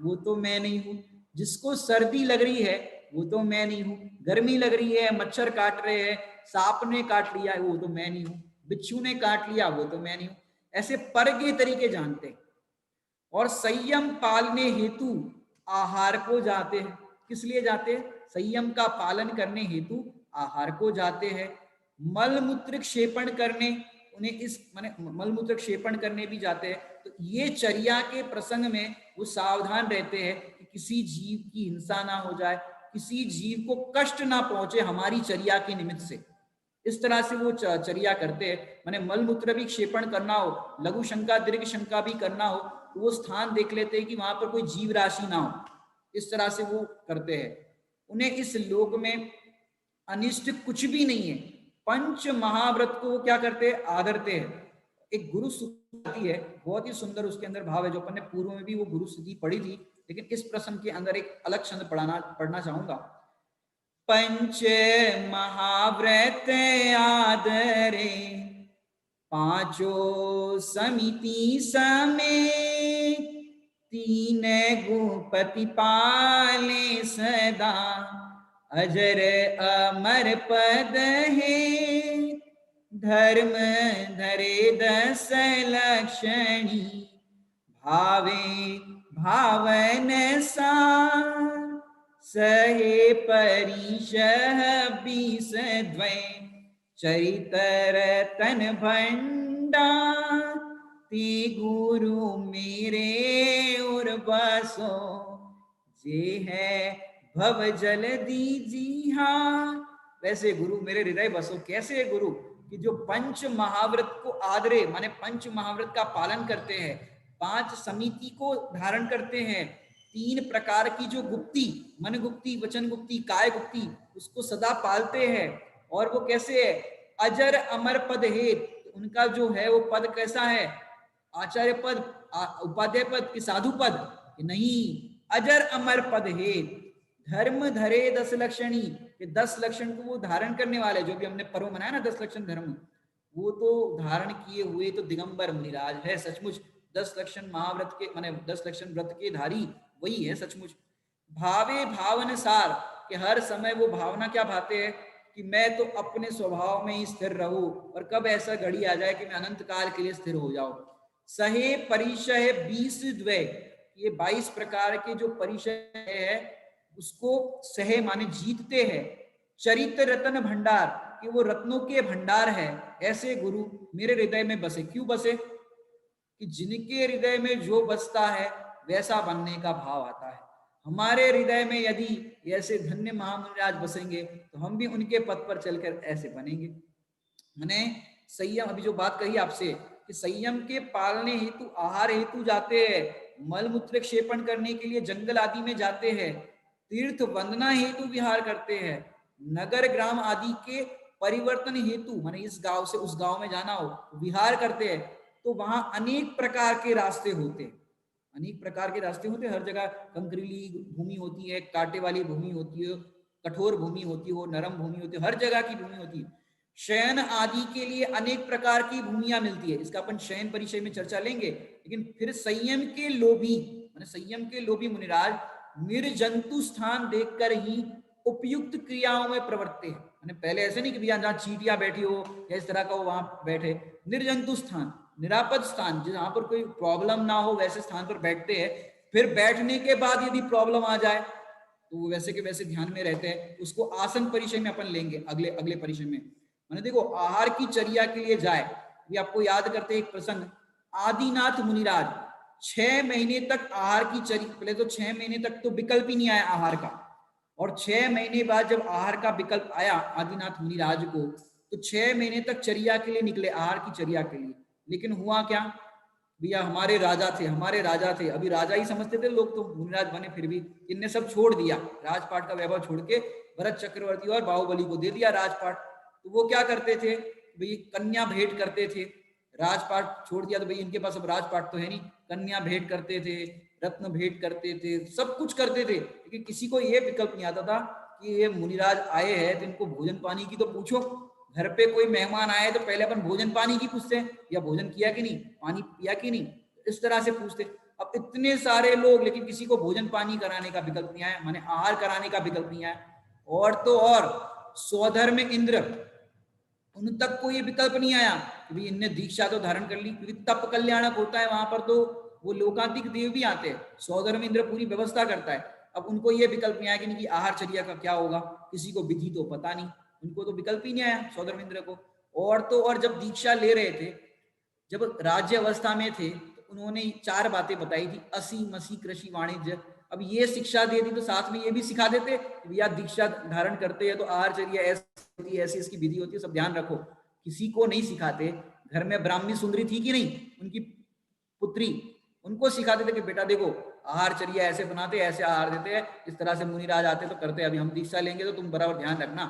वो तो मैं नहीं हूं, जिसको सर्दी लग रही है वो तो मैं नहीं हूं, गर्मी लग रही है, मच्छर काट रहे हैं, सांप ने काट लिया है वो तो मैं नहीं हूं, बिच्छू ने काट लिया वो तो मैं नहीं हूं। ऐसे परगे तरीके जानते। और संयम पालने हेतु आहार को जाते हैं। किस लिए जाते हैं? संयम का पालन करने हेतु आहार को जाते हैं। मल मूत्र क्षेपण करने, उन्हें इस माने मल मूत्र क्षेपण करने भी जाते हैं। तो ये चर्या के प्रसंग में वो सावधान रहते हैं कि किसी जीव की हिंसा ना हो जाए, किसी जीव को कष्ट ना पहुंचे हमारी चर्या के निमित्त से। इस तरह से वो चर्या करते हैं। माने मल मूत्र भी क्षेपण करना हो, लघु शंका दीर्घ शंका भी करना हो, तो वो स्थान देख लेते हैं कि वहां पर कोई जीव राशि ना हो। इस तरह से वो करते हैं। उन्हें इस लोक में अनिष्ट कुछ भी नहीं है। पंच महाव्रत को वो क्या करते हैं? आदरते हैं। एक गुरु स्तुति है, बहुत ही सुंदर उसके अंदर भाव है, जो अपन ने पूर्व में भी वो गुरु स्तुति पढ़ी थी, लेकिन इस प्रसंग के अंदर एक अलग छंद पढ़ना चाहूंगा। पंच महाव्रत आदरे, पांचों समिति समेत, तीन गुपति पाले सदा, अजर अमर पद है, धर्म धरे 10 लक्षणी, भावे भावन सार, सहे परिशह 20 द्वै, चरितर तन भंडार, ते गुरु मेरे उर बसो, जे है भव जल दीजी हार। वैसे गुरु मेरे हृदय बसो। कैसे गुरु? कि जो पंच महाव्रत को आदरे, माने पंच महाव्रत का पालन करते हैं, 5 समिति को धारण करते हैं, 3 प्रकार की जो गुप्ति, मन गुप्ति, वचन गुप्ति, काय गुप्ति, उसको सदा पालते हैं। और वो कैसे है? अजर अमर पद है। उनका जो है वो पद कैसा है? आचार्य पद, उपाध्याय पद कि साधु पद? नहीं, अजर अमर पद है। धर्म धरे 10 लक्षणी, ये 10 लक्षण को वो धारण करने वाले, जो भी हमने पर्व मनाया ना 10 लक्षण धर्म, वो तो धारण किए हुए तो दिगंबर मुनिराज है सचमुच। 10 लक्षण महाव्रत के माने 10 लक्षण व्रत के धारी वही है सचमुच। भावे भावन सार, कि हर समय वो भावना क्या भाते हैं कि मैं तो अपने स्वभाव में ही स्थिर रहूं, और कब ऐसा घड़ी आ जाए कि मैं अनंत काल के लिए स्थिर हो जाऊं। सहे परिचय 20 द्वै, ये 22 प्रकार के जो परिचय है उसको सहे माने जीतते हैं। चरित्र रतन भंडार, कि वो रत्नों के भंडार है। ऐसे गुरु मेरे हृदय में बसे। क्यों बसे? कि जिनके हृदय में जो बसता है वैसा बनने का भाव आता है। हमारे हृदय में यदि ऐसे धन्य महामुनिराज बसेंगे तो हम भी उनके पथ पर चलकर ऐसे बनेंगे। मैंने संयम, अभी जो बात कही आपसे कि संयम के पालने हेतु आहार हेतु जाते हैं, मल मूत्र क्षेपण करने के लिए जंगल आदि में जाते हैं, तीर्थ वंदना हेतु विहार करते हैं, नगर ग्राम आदि के परिवर्तन हेतु माने इस गांव से उस गांव में जाना हो विहार करते हैं, तो वहां अनेक प्रकार के रास्ते होते हैं। अनेक प्रकार के रास्ते होते हैं, हर जगह कंकरीली भूमि होती है, कांटे वाली भूमि होती है, कठोर भूमि होती है, वो नरम भूमि होती है, हर जगह की भूमि होती है। शयन आदि के लिए अनेक प्रकार की भूमियां मिलती है, इसका अपन शयन परिचय में चर्चा लेंगे। लेकिन फिर संयम के लोभी माने संयम के लोभी मुनिराज निर्जंतु स्थान देखकर ही उपयुक्त क्रियाओं में प्रवृत्ते हैं। मैंने पहले ऐसे नहीं कि भैया जहाँ चींटियां बैठी हो या इस तरह का हो वहां बैठे, निर्जंतु स्थान, निरापद स्थान, जहां पर कोई प्रॉब्लम ना हो वैसे स्थान पर बैठते हैं। फिर बैठने के बाद यदि प्रॉब्लम आ जाए तो वो वैसे के वैसे ध्यान में रहते हैं। उसको आसन परिचय में अपन लेंगे अगले अगले परिचय में। मैंने देखो आहार की चर्या के लिए जाए, ये आपको याद करते हैं एक प्रसंग, आदिनाथ मुनिराज 6 महीने तक आहार की चर्या, पहले तो 6 महीने तक तो विकल्प ही नहीं आया आहार का, और 6 महीने बाद जब आहार का विकल्प आया आदिनाथ मुनिराज को, तो 6 महीने तक चर्या के लिए निकले, आहार की चर्या के लिए। लेकिन हुआ क्या भैया, हमारे राजा थे, हमारे राजा थे, अभी राजा ही समझते थे लोग, तो मुनिराज बने, फिर भी इनने सब छोड़ दिया, राजपाट का वैभव छोड़ के भरत चक्रवर्ती और बाहुबली को दे दिया राजपाट। तो वो क्या करते थे भाई, कन्या भेंट करते थे, राजपाट छोड़ दिया तो भाई इनके पास अब राजपाट तो है नहीं, कन्या भेंट करते थे, रत्न भेंट करते थे, सब कुछ करते थे। लेकिन किसी को ये विकल्प नहीं आता था कि ये मुनिराज आए हैं तो इनको भोजन पानी की तो पूछो। घर पे कोई मेहमान आए तो पहले अपन भोजन पानी की पूछते हैं, या भोजन किया कि नहीं, पानी पिया कि नहीं, इस तरह से पूछते। अब इतने सारे लोग, लेकिन किसी को भोजन पानी कराने का विकल्प नहीं आया, माने आहार कराने का विकल्प नहीं आया। और तो और स्वधर्म इंद्र, उन तक को ये विकल्प नहीं आया कि भाई इनने दीक्षा तो धारण कर ली, क्योंकि तप कल्याणक होता है वहां पर, तो वो लोकांतिक देव भी आते हैं, स्वधर्म इंद्र पूरी व्यवस्था करता है। अब उनको ये विकल्प नहीं आया कि इनकी आहार चर्या का क्या होगा, किसी को विधि तो पता नहीं, उनको तो विकल्प ही नहीं आया स्वधर्म इंद्र को। और तो और जब दीक्षा ले रहे थे, जब राज्य अवस्था में थे, तो उन्होंने 4 बातें बताई थी, असी मसी कृषि वाणिज्य। अब ये शिक्षा दे दी तो साथ में ये भी सिखा देते कि भैया दीक्षा धारण करते हैं तो आहार चर्या ऐसी होती है, ऐसी इसकी विधि होती है, सब ध्यान रखो। किसी को नहीं सिखाते। घर में ब्राह्मणी सुंदरी थी कि नहीं, उनकी पुत्री, उनको सिखाते थे कि बेटा देखो आहार चर्या ऐसे बनाते, ऐसे आहार देते हैं, इस तरह से मुनिराज आते तो करते, अभी हम दीक्षा लेंगे तो तुम बराबर ध्यान रखना,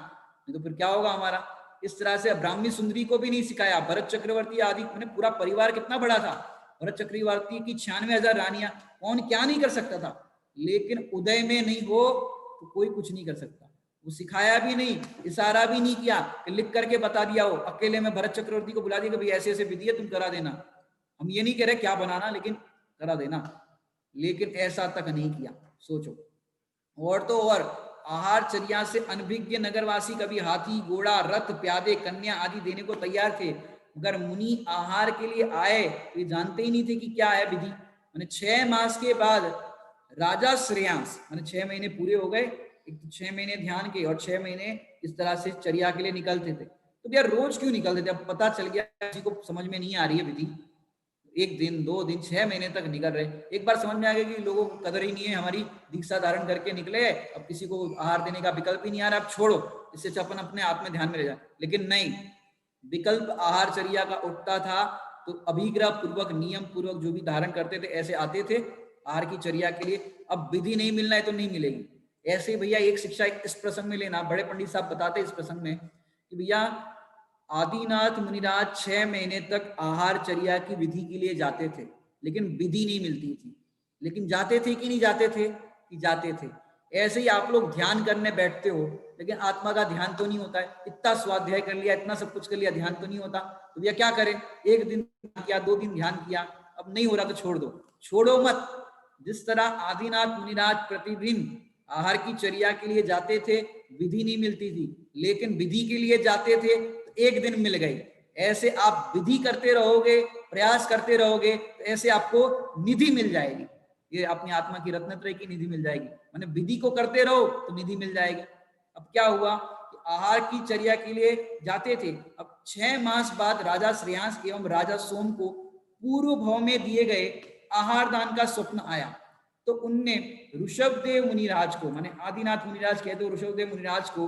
नहीं तो फिर क्या होगा हमारा। इस तरह से ब्राह्मणी सुंदरी को भी नहीं सिखाया। भरत चक्रवर्ती आदि, मैंने पूरा परिवार कितना बड़ा था, भरत चक्रवर्ती की 96,000 रानियां, कौन क्या नहीं कर सकता था। लेकिन उदय में नहीं हो तो कोई कुछ नहीं कर सकता। वो सिखाया भी नहीं, इशारा भी नहीं किया, लिख करके बता दिया हो, अकेले में भरत चक्रवर्ती को बुला दिया कि भाई ऐसे ऐसे विधि है, तुम करा देना। हम ये नहीं कह रहे क्या बनाना, लेकिन करा देना। लेकिन ऐसा तक नहीं किया, सोचो। और तो और आहार चर्या से अनभिज्ञ नगरवासी कभी हाथी, घोड़ा, रथ, प्यादे, कन्या आदि देने को तैयार थे, मगर मुनि आहार के लिए आए तो ये जानते ही नहीं थे कि क्या है विधि। मैंने 6 मास के बाद राजा श्रेयांस, मैंने 6 महीने पूरे हो गए, 6 महीने ध्यान के और 6 महीने इस तरह से चर्या के लिए निकलते थे। तो भैया रोज क्यों निकलते थे, अब पता चल गया किसी को समझ में नहीं आ रही है विधि, 1 दिन 2 दिन 6 महीने तक निकल रहे, एक बार समझ में आ गया कि लोगों को कदर ही नहीं है, हमारी दीक्षा धारण करके निकले, अब किसी को आहार देने का विकल्प ही नहीं आ रहा, अब छोड़ो, इससे अपन अपने आप में ध्यान में रह जाए। लेकिन नहीं, विकल्प आहार चर्या का उठता था तो अभिग्रह पूर्वक, नियम पूर्वक जो भी धारण करते थे ऐसे आते थे आहार की चर्या के लिए। अब विधि नहीं मिलना है तो नहीं मिलेगी। ऐसे भैया एक शिक्षा इस प्रसंग में लेना, बड़े पंडित साहब बताते इस प्रसंग में कि भैया आदिनाथ मुनिराज 6 महीने तक आहार चर्या की विधि के लिए जाते थे, लेकिन विधि नहीं मिलती थी। लेकिन जाते थे कि नहीं जाते थे, कि जाते थे। ऐसे ही आप लोग ध्यान करने बैठते हो, लेकिन आत्मा का ध्यान तो नहीं होता है, इतना स्वाध्याय कर लिया, इतना सब कुछ कर लिया, ध्यान तो नहीं होता। तो भैया क्या करें, 1 दिन किया, 2 दिन ध्यान किया, अब नहीं हो रहा तो छोड़ दो, छोड़ो मत। जिस तरह आदिनाथ मुनिराज प्रतिदिन आहार की चर्या के लिए जाते थे, विधि नहीं मिलती थी, लेकिन विधि के लिए जाते थे तो 1 दिन मिल गई। ऐसे आप विधि करते रहोगे, प्रयास करते रहोगे, तो ऐसे आपको निधि मिल जाएगी, ये अपनी आत्मा की रत्नत्रय की निधि मिल जाएगी। माने विधि को करते रहो तो निधि मिल जाएगी। अब क्या हुआ कि आहार की चर्या के लिए जाते थे। अब 6 मास बाद राजा श्रेयांस एवं राजा सोम को पूर्व भाव में दिए गए आहार दान का स्वप्न आया। तो उनने ऋषभदेव मुनिराज को, माने आदिनाथ मुनिराज कहते हो ऋषभदेव मुनिराज को,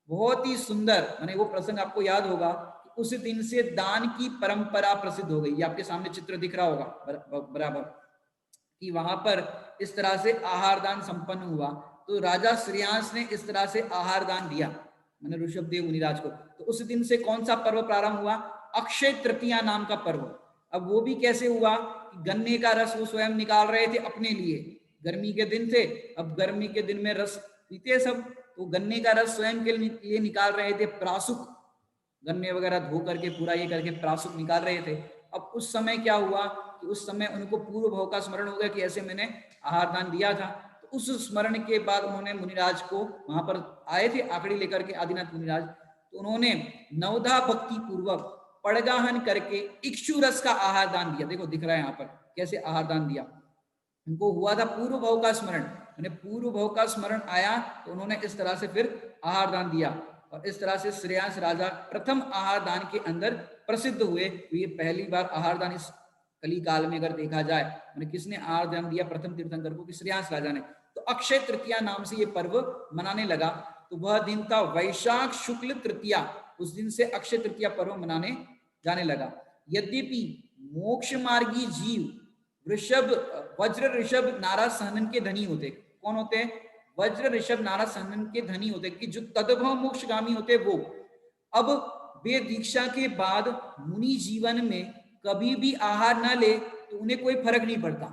बहुत ही सुंदर, माने वो प्रसंग आपको याद होगा, उस दिन से दान की परंपरा प्रसिद्ध हो गई। ये आपके सामने चित्र दिख रहा होगा बराबर, कि वहां पर इस तरह से आहार दान संपन्न हुआ। तो राजा श्रेयांस ने इस तरह से आहार दान दिया मैंने ऋषभदेव मुनिराज को। तो उस दिन से कौन सा पर्व प्रारंभ हुआ? अक्षय तृतीया नाम का पर्व। अब वो भी कैसे हुआ? गन्ने का रस वो स्वयं निकाल रहे थे अपने लिए, गर्मी के दिन थे, अब गर्मी के दिन में रस पीते सब, तो गन्ने का रस स्वयं के लिए निकाल रहे थे, प्रासुक, गन्ने वगैरह धो करके पूरा ये करके प्रासुक निकाल रहे थे। अब उस समय क्या हुआ कि उस समय उनको पूर्व भाव का स्मरण हो गया कि ऐसे मैंने आहार दान दिया था। तो उस स्मरण के बाद उन्होंने मुनिराज को, वहां पर आए थे आकड़ी लेकर के आदिनाथ मुनिराज, तो उन्होंने नवधा भक्ति पूर्वक पड़गाहन करके इक्षु रस का आहार दान दिया। देखो दिख रहा है यहाँ पर कैसे आहार दान दिया। उनको हुआ था पूर्व भाव का स्मरण, मैंने पूर्व भाव का स्मरण आया तो उन्होंने इस तरह से फिर आहार दान दिया। और इस तरह से श्रेयांस राजा प्रथम आहार दान के अंदर प्रसिद्ध हुए। तो ये पहली बार आहार दान इस कली काल में अगर देखा जाए, मैंने किसने आहार दान दिया? प्रथम तीर्थंकर को, कि श्रेयांस राजा ने। तो अक्षय तृतीया नाम से ये पर्व मनाने लगा। तो वह दिन था वैशाख शुक्ल तृतीया, उस दिन से अक्षय तृतीया पर्व मनाने जाने लगा। यद्यपि मोक्ष मार्गी जीव वज्र ऋषभ नाराज सहनन के धनी होते। कौन होते हैं? वज्र ऋषभ नाराज सहनन के धनी होते, कि जो तदभव मोक्षगामी होते वो। अब वे दीक्षा के बाद मुनि जीवन में कभी भी आहार ना ले तो उन्हें कोई फर्क नहीं पड़ता।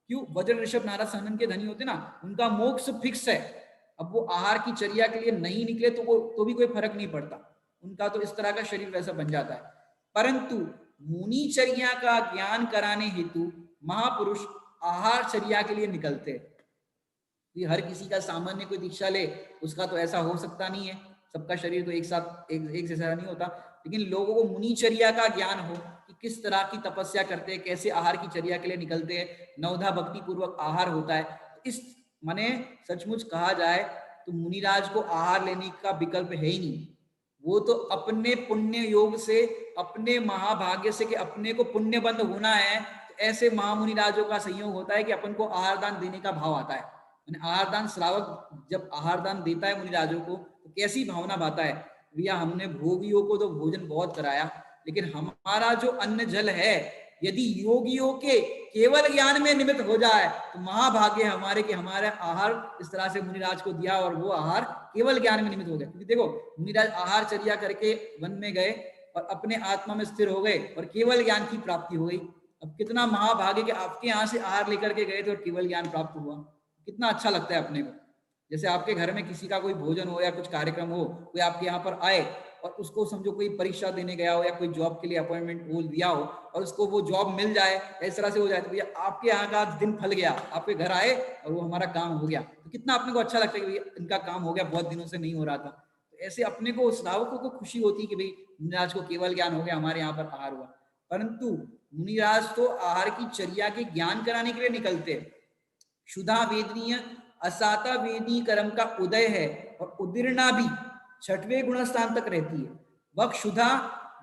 क्यों? वज्र ऋषभ नाराज सहनन के धनी होते ना, उनका मोक्ष फिक्स है। अब वो आहार की चर्या के लिए नहीं निकले तो भी कोई फर्क नहीं पड़ता, उनका तो इस तरह का शरीर वैसा बन जाता है। परंतु मुनिचर्या का ज्ञान कराने हेतु महापुरुष आहार चर्या के लिए निकलते। ये हर किसी का सामान्य कोई दीक्षा ले उसका तो ऐसा हो सकता नहीं है, सबका शरीर तो एक साथ एक जैसा नहीं होता। लेकिन लोगों को मुनिचर्या का ज्ञान हो कि किस तरह की तपस्या करते हैं, कैसे आहार की चर्या के लिए निकलते हैं, नवधा भक्ति पूर्वक आहार होता है। इस माने सचमुच कहा जाए तो मुनिराज को आहार लेने का विकल्प है ही नहीं। वो तो अपने पुण्य योग से, अपने महाभाग्य से कि अपने को पुण्य बंद होना है, तो ऐसे महामुनि राजों का संयोग होता है कि अपन को आहार दान देने का भाव आता है। आहार दान श्रावक जब आहार दान देता है मुनिराजों को तो कैसी भावना भाता है, भैया हमने भोगियों को तो भोजन बहुत कराया, लेकिन हमारा जो अन्न जल है यदि योगियों के केवल ज्ञान में निमित्त हो जाए तो महाभाग्य हमारे कि हमारे आहार इस तरह से मुनिराज को दिया और वो आहार केवल ज्ञान में निमित्त हो गया। क्योंकि देखो मुनिराज आहार चर्या करके वन में गए और अपने आत्मा में स्थिर हो गए और केवल ज्ञान की प्राप्ति हो गई। अब कितना महाभाग्य कि आपके यहाँ से आहार लेकर के गए थे और केवल ज्ञान प्राप्त हुआ, कितना अच्छा लगता है अपने को। जैसे आपके घर में किसी का कोई भोजन हो या कुछ कार्यक्रम हो, कोई आपके यहाँ पर आए और उसको समझो कोई परीक्षा देने गया हो या कोई जॉब के लिए अपॉइंटमेंट वो दिया हो और उसको वो जॉब मिल जाए, इस तरह से हो जाए, तो भैया आपके यहाँ का दिन फल गया, आपके घर आए और वो हमारा काम हो गया, तो कितना अपने को अच्छा लगता है कि भैया इनका काम हो गया, बहुत दिनों से नहीं हो रहा था। तो ऐसे अपने को श्रावकों को खुशी होती है कि भाई मुनिराज को केवल ज्ञान हो गया, हमारे यहाँ पर आहार हुआ। परंतु मुनिराज तो आहार की चर्या के ज्ञान कराने के लिए निकलते। क्षुधा वेदनीय असाता वेदी कर्म का उदय है और उदीर्णा भी छठवें गुण स्थान तक रहती है। वह क्षुधा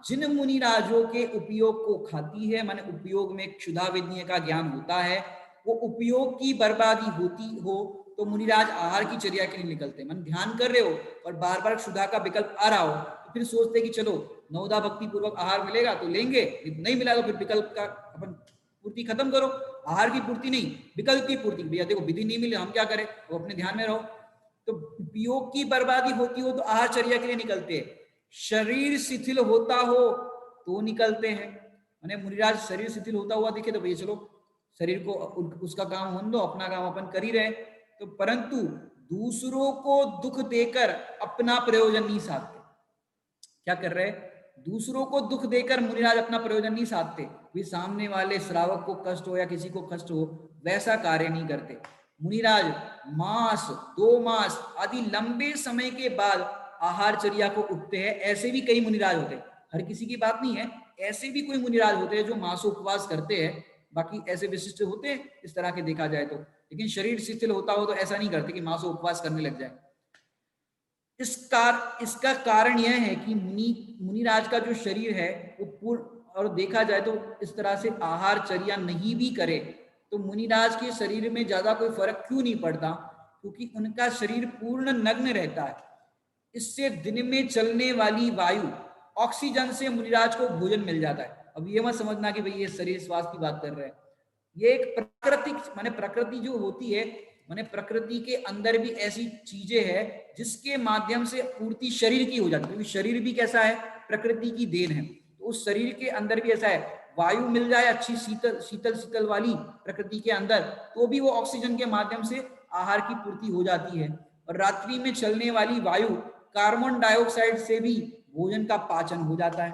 जिन मुनि राजों के उपयोग को खाती है, माने उपयोग में क्षुधा वेदनीय का ज्ञान होता है, वो उपयोग की बर्बादी होती हो तो मुनिराज आहार की चर्या के लिए निकलते। मन ध्यान कर रहे हो और बार बार क्षुधा का विकल्प आ रहा हो तो फिर सोचते कि चलो नवदा भक्ति पूर्वक आहार मिलेगा तो लेंगे, नहीं मिला तो फिर विकल्प का अपन पूर्ति खत्म करो। आहार की पूर्ति नहीं, विकल्प की पूर्ति। भैया देखो विधि नहीं मिले हम क्या करें, वो अपने ध्यान में रहो। तो उपयोग की बर्बादी होती हो तो आहार चर्या के लिए निकलते हैं। शरीर शिथिल होता हो तो निकलते हैं, माने मुनिराज शरीर शिथिल होता हुआ दिखे तो भैया चलो शरीर को उसका काम होने दो, अपना काम अपन कर ही रहे। तो परंतु दूसरों को दुख देकर अपना प्रयोजन नहीं साधते। क्या कर रहे? दूसरों को दुख देकर मुनिराज अपना प्रयोजन नहीं साधते, वे सामने वाले श्रावक को कष्ट हो या किसी को कष्ट हो वैसा कार्य नहीं करते। मुनिराज मास 2 मास आदि लंबे समय के बाद आहार चर्या को उठते हैं। ऐसे भी कई मुनिराज होते हैं, हर किसी की बात नहीं है, ऐसे भी कोई मुनिराज होते हैं जो मासों उपवास करते हैं। बाकी ऐसे विशिष्ट होते हैं इस तरह के देखा जाए तो, लेकिन शरीर शिथिल होता हो तो ऐसा नहीं करते कि मासों उपवास करने लग जाए। इसका कारण यह है कि मुनिराज का जो शरीर है वो पूर्ण, और देखा जाए तो इस तरह से आहार चर्या नहीं भी करे तो मुनिराज के शरीर में ज्यादा कोई फर्क क्यों नहीं पड़ता? क्योंकि उनका शरीर पूर्ण नग्न रहता है। इससे दिन में चलने वाली वायु, ऑक्सीजन से मुनिराज को भोजन मिल जाता है। अब ये मत समझना कि भाई ये शरीर स्वास्थ्य की बात कर रहे हैं, ये एक प्राकृतिक माने प्रकृति जो होती है, माने प्रकृति के अंदर भी ऐसी चीजें हैं जिसके माध्यम से पूर्ति शरीर की हो जाती है। क्योंकि शरीर भी कैसा है? प्रकृति की देन है। तो उस शरीर के अंदर भी ऐसा है, वायु मिल जाए अच्छी शीतल शीतल शीतल वाली प्रकृति के अंदर, तो भी वो ऑक्सीजन के माध्यम से आहार की पूर्ति हो जाती है। और रात्रि में चलने वाली वायु कार्बन डाइऑक्साइड से भी भोजन का पाचन हो जाता है।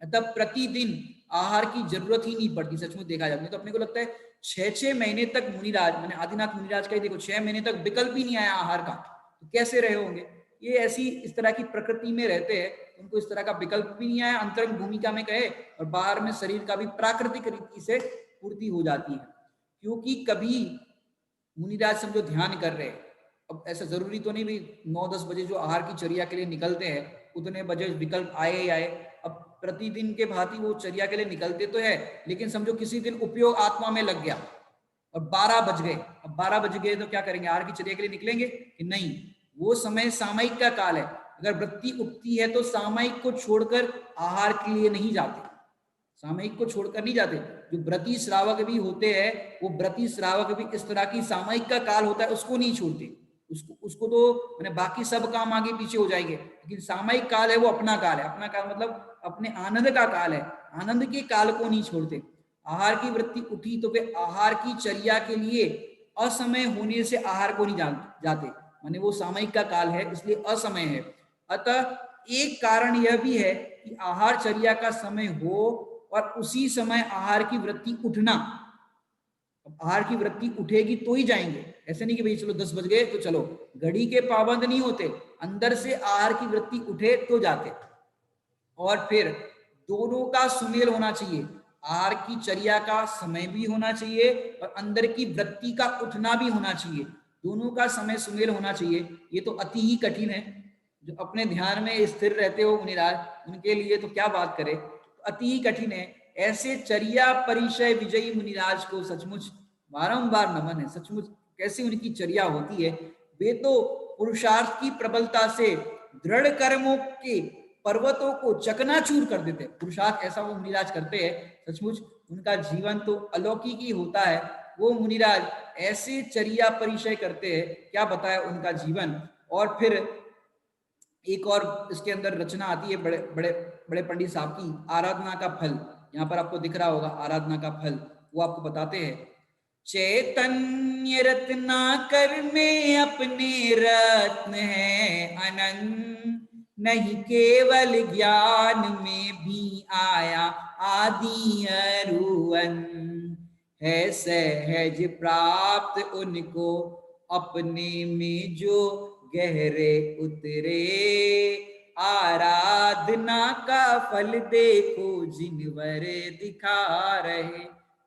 अतः प्रतिदिन आहार की जरूरत ही नहीं पड़ती। सचमुच देखा जाए तो अपने को लगता है 6-6 महीने तक मुनिराज, मैंने आदिनाथ मुनिराज का ही देखो, 6 महीने तक विकल्प ही नहीं आया आहार का, तो कैसे रहे होंगे? ये ऐसी इस तरह की प्रकृति में रहते हैं, उनको इस तरह का विकल्प भी नहीं आया, अंतरंग भूमिका में कहे, और बाहर में शरीर का भी प्राकृतिक रीति से पूर्ति हो जाती है। क्योंकि कभी मुनिराज समझो ध्यान कर रहे हैं, अब ऐसा जरूरी तो नहीं भी 9-10 बजे जो आहार की चर्या के लिए निकलते हैं उतने बजे विकल्प आए ही आए। अब प्रतिदिन के भांति वो चर्या के लिए निकलते तो है, लेकिन समझो किसी दिन उपयोग आत्मा में लग गया और 12 बज गए। अब 12 बज गए तो क्या करेंगे? आहार की चर्या के लिए निकलेंगे कि नहीं? वो समय सामयिक का काल है। अगर वृत्ति उठती है तो सामयिक को छोड़कर आहार के लिए नहीं जाते, सामयिक को छोड़कर नहीं जाते। जो व्रती श्रावक भी होते हैं, वो व्रती श्रावक भी इस तरह की सामयिक का काल होता है उसको नहीं छोड़ते। उसको तो मैंने बाकी सब काम आगे पीछे हो जाएंगे, लेकिन सामयिक काल है वो अपना काल है। अपना काल मतलब अपने आनंद का काल है, आनंद के काल को नहीं छोड़ते। आहार की वृत्ति उठी तो वे आहार की चर्या के लिए असमय होने से आहार को नहीं जाते, माने वो सामयिक का काल है इसलिए असमय है। अतः एक कारण यह भी है कि आहार चर्या का समय हो और उसी समय आहार की वृत्ति उठना। आहार की वृत्ति उठेगी तो ही जाएंगे, ऐसे नहीं कि भाई चलो 10 बज गए तो चलो, घड़ी के पाबंद नहीं होते, अंदर से आहार की वृत्ति उठे तो जाते। और फिर दोनों का सुमेल होना चाहिए, आहार की चर्या का समय भी होना चाहिए और अंदर की वृत्ति का उठना भी होना चाहिए, दोनों का समय सुमेल होना चाहिए। ये तो अति ही कठिन है, जो अपने ध्यान में स्थिर रहते हो मुनिराज, उनके लिए तो क्या बात करें, अति ही कठिन है। ऐसे चर्या परिचय विजयी मुनिराज को सचमुच बारंबार नमन है। सचमुच कैसी उनकी चर्या होती है, वे तो पुरुषार्थ की प्रबलता से दृढ़ कर्मों के पर्वतों को चकनाचूर कर देते। पुरुषार्थ ऐसा वो मुनिराज करते हैं, सचमुच उनका जीवन तो अलौकिक ही होता है। वो मुनिराज ऐसे चर्या परिचय करते हैं, क्या बताया उनका जीवन। और फिर एक और इसके अंदर रचना आती है बड़े बड़े बड़े पंडित साहब की, आराधना का फल। यहाँ पर आपको दिख रहा होगा आराधना का फल, वो आपको बताते हैं। चैतन्य रत्नाकर में अपने रत्न है अनंत, नहीं केवल ज्ञान में भी आया आदि अरुअन, है सहज प्राप्त उनको अपने में जो गहरे उतरे, आराधना का फल देखो जिनवर दिखा रहे।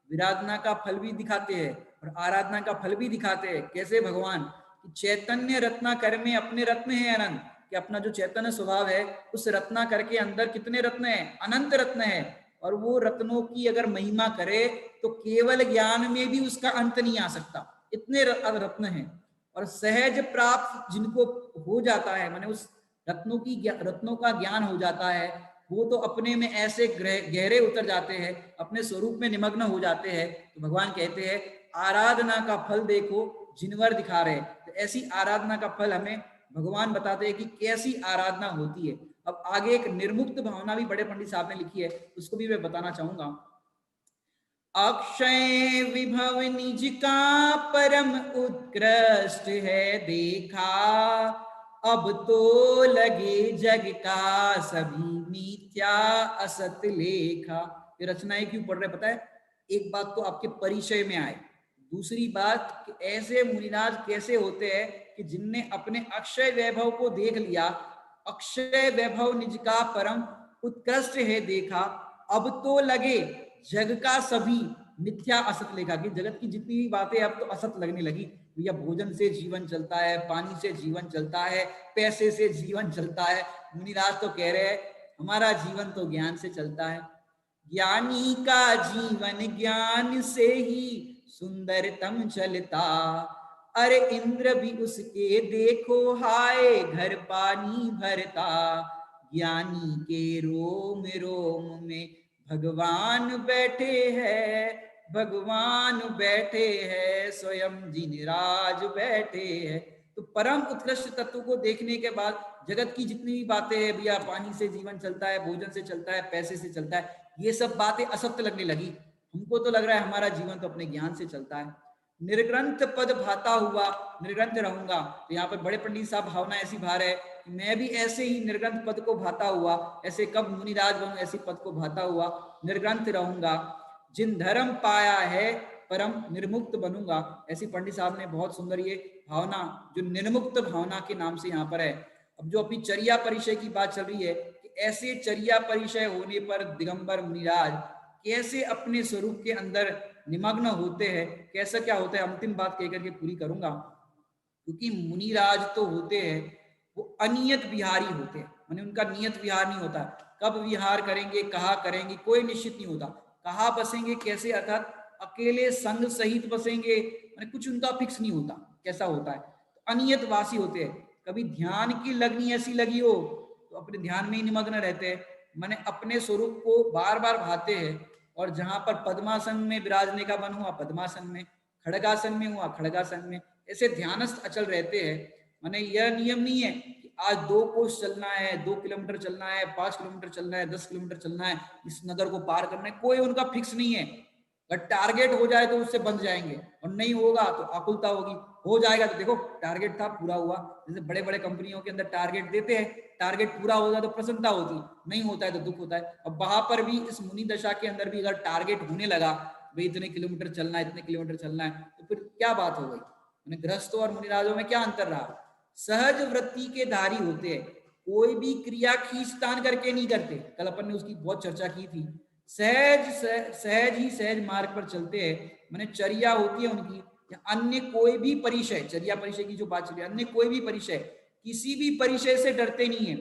विराधना का फल भी दिखाते हैं और आराधना का फल भी दिखाते हैं। कैसे भगवान? चैतन्य रत्नाकर में अपने रत्न है अनंत, कि अपना जो चैतन्य स्वभाव है उस रत्नाकर के अंदर कितने रत्न है? अनंत रत्न है। और वो रत्नों की अगर महिमा करे तो केवल ज्ञान में भी उसका अंत नहीं आ सकता, इतने रत्न हैं। और सहज प्राप्त जिनको हो जाता है, माने उस रत्नों का ज्ञान हो जाता है, वो तो अपने में ऐसे गहरे उतर जाते हैं, अपने स्वरूप में निमग्न हो जाते हैं। तो भगवान कहते हैं आराधना का फल देखो जिनवर दिखा रहे। तो ऐसी आराधना का फल हमें भगवान बताते हैं कि कैसी आराधना होती है। अब आगे एक निर्मुक्त भावना भी बड़े पंडित साहब ने लिखी है, उसको भी मैं बताना चाहूंगा। अक्षय विभव निज का परम उत्कृष्ट है देखा, अब तो लगे जग का सभी मिथ्या असत लेखा। ये रचनाएं क्यों पढ़ रहे पता है? एक बात तो आपके परिचय में आए, दूसरी बात कि ऐसे मुनिराज कैसे होते हैं कि जिनने अपने अक्षय वैभव को देख लिया। अक्षय वैभव निज का परम उत्कृष्ट है देखा, अब तो लगे जग का सभी मिथ्या असत लेखा, कि जगत की जितनी भी बातें अब तो असत लगने लगी। भैया भोजन से जीवन चलता है, पानी से जीवन चलता है, पैसे से जीवन चलता है। मुनिराज तो कह रहे हैं हमारा जीवन तो ज्ञान से चलता है। ज्ञानी का जीवन ज्ञान से ही सुंदरतम चलता, अरे इंद्र भी उसके देखो हाय घर पानी भरता। ज्ञानी के रोम रोम में भगवान बैठे हैं, भगवान बैठे हैं, स्वयं जिनराज बैठे हैं। तो परम उत्कृष्ट तत्व को देखने के बाद जगत की जितनी भी बातें हैं, भैया पानी से जीवन चलता है, भोजन से चलता है, पैसे से चलता है, ये सब बातें असत्य लगने लगी। हमको तो लग रहा है हमारा जीवन तो अपने ज्ञान से चलता है। निर्ग्रंथ पद भाता हुआ निर्ग्रंथ रहूंगा। तो यहाँ पर बड़े पंडित साहब भावना ऐसी भार है कि मैं भी ऐसे ही निर्ग्रंथ पद को भाता हुआ, ऐसे कब मुनिराज बनूं, ऐसी पद को भाता हुआ निर्ग्रंथ रहूंगा। जिन धर्म पाया है परम निर्मुक्त बनूंगा। ऐसी पंडित साहब ने बहुत सुंदर ये भावना जो निर्मुक्त भावना के नाम से यहाँ पर है। अब जो अभी चर्या परिचय की बात चल रही है कि ऐसे चर्या परिचय होने पर दिगंबर मुनिराज कैसे अपने स्वरूप के अंदर निमग्न होते हैं, कैसा क्या होता है, अंतिम बात कहकर के पूरी करूंगा। क्योंकि मुनिराज तो होते हैं वो अनियत विहारी होते हैं, माने उनका नियत विहार नहीं होता। कब विहार करेंगे, कहाँ करेंगे, कोई निश्चित नहीं होता। कहाँ बसेंगे, कैसे, अर्थात अकेले संग सहित बसेंगे, माने कुछ उनका फिक्स नहीं होता कैसा होता है। तो अनियत वासी होते हैं। कभी ध्यान की लगनी ऐसी लगी हो तो अपने ध्यान में ही निमग्न रहते हैं, माने अपने स्वरूप को बार बार भाते हैं। और जहां पर पद्मासन में विराजने का मन हुआ पद्मासन में, खड़गासन में हुआ खड़गासन में, ऐसे ध्यानस्थ अचल रहते हैं। माने यह नियम नहीं है कि आज 2 कोस चलना है, 2 किलोमीटर चलना है, 5 किलोमीटर चलना है, 10 किलोमीटर चलना है, इस नगर को पार करना है, कोई उनका फिक्स नहीं है। अगर टारगेट हो जाए तो उससे बंध जाएंगे, और नहीं होगा तो आकुलता होगी। हो जाएगा तो देखो टारगेट था, पूरा हुआ। जैसे बड़े बड़े कंपनियों के अंदर टारगेट देते हैं, टारगेट पूरा होगा तो प्रसन्नता होती, नहीं होता है तो दुख होता है। अब वहां पर भी इस मुनि दशा के अंदर भी अगर टारगेट होने लगा, भाई इतने किलोमीटर चलना है, इतने किलोमीटर चलना है, तो फिर क्या बात हो गई। गृहस्थों और मुनिराजों में क्या अंतर रहा। सहज वृत्ति के धारी होते हैं, कोई भी क्रिया खींचतान करके नहीं करते। कल अपन ने उसकी बहुत चर्चा की थी। सहज सहज ही सहज मार्ग पर चलते हैं, मैंने चर्या होती है उनकी, या अन्य कोई भी परिचय, चर्या परिचय की जो बात चली, अन्य कोई भी परिचय, किसी भी परिचय से डरते नहीं है।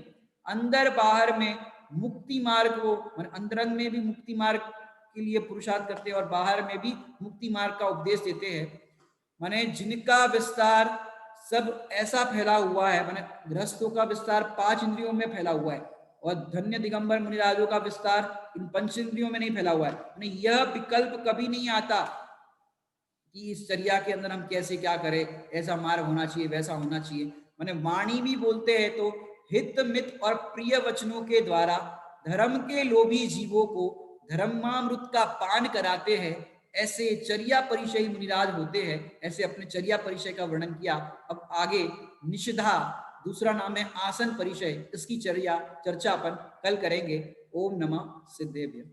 अंदर बाहर में मुक्ति मार्ग को, अंतरंग में भी मुक्ति मार्ग के लिए पुरुषार्थ करते हैं और बाहर में भी मुक्ति मार्ग का उपदेश देते हैं। माने जिनका विस्तार सब ऐसा फैला हुआ है, माने गृहस्थों का विस्तार 5 इंद्रियों में फैला हुआ है, और धन्य दिगंबर मुनिराजों का विस्तार इन 5 इंद्रियों में नहीं फैला हुआ है। माने यह विकल्प कभी नहीं आता कि इस चर्या के अंदर हम कैसे क्या करें, ऐसा मार्ग होना चाहिए, वैसा होना चाहिए। माने वाणी भी बोलते हैं तो हित मित और प्रिय वचनों के द्वारा धर्म के लोभी जीवों को धर्मामृत का पान कराते हैं। ऐसे चर्या परिचय मुनिराज होते हैं। ऐसे अपने चर्या परिचय का वर्णन किया। अब आगे निषिधा, दूसरा नाम है आसन परिचय, इसकी चर्चा अपन कल करेंगे। ओम नमः सिद्धेभ्य।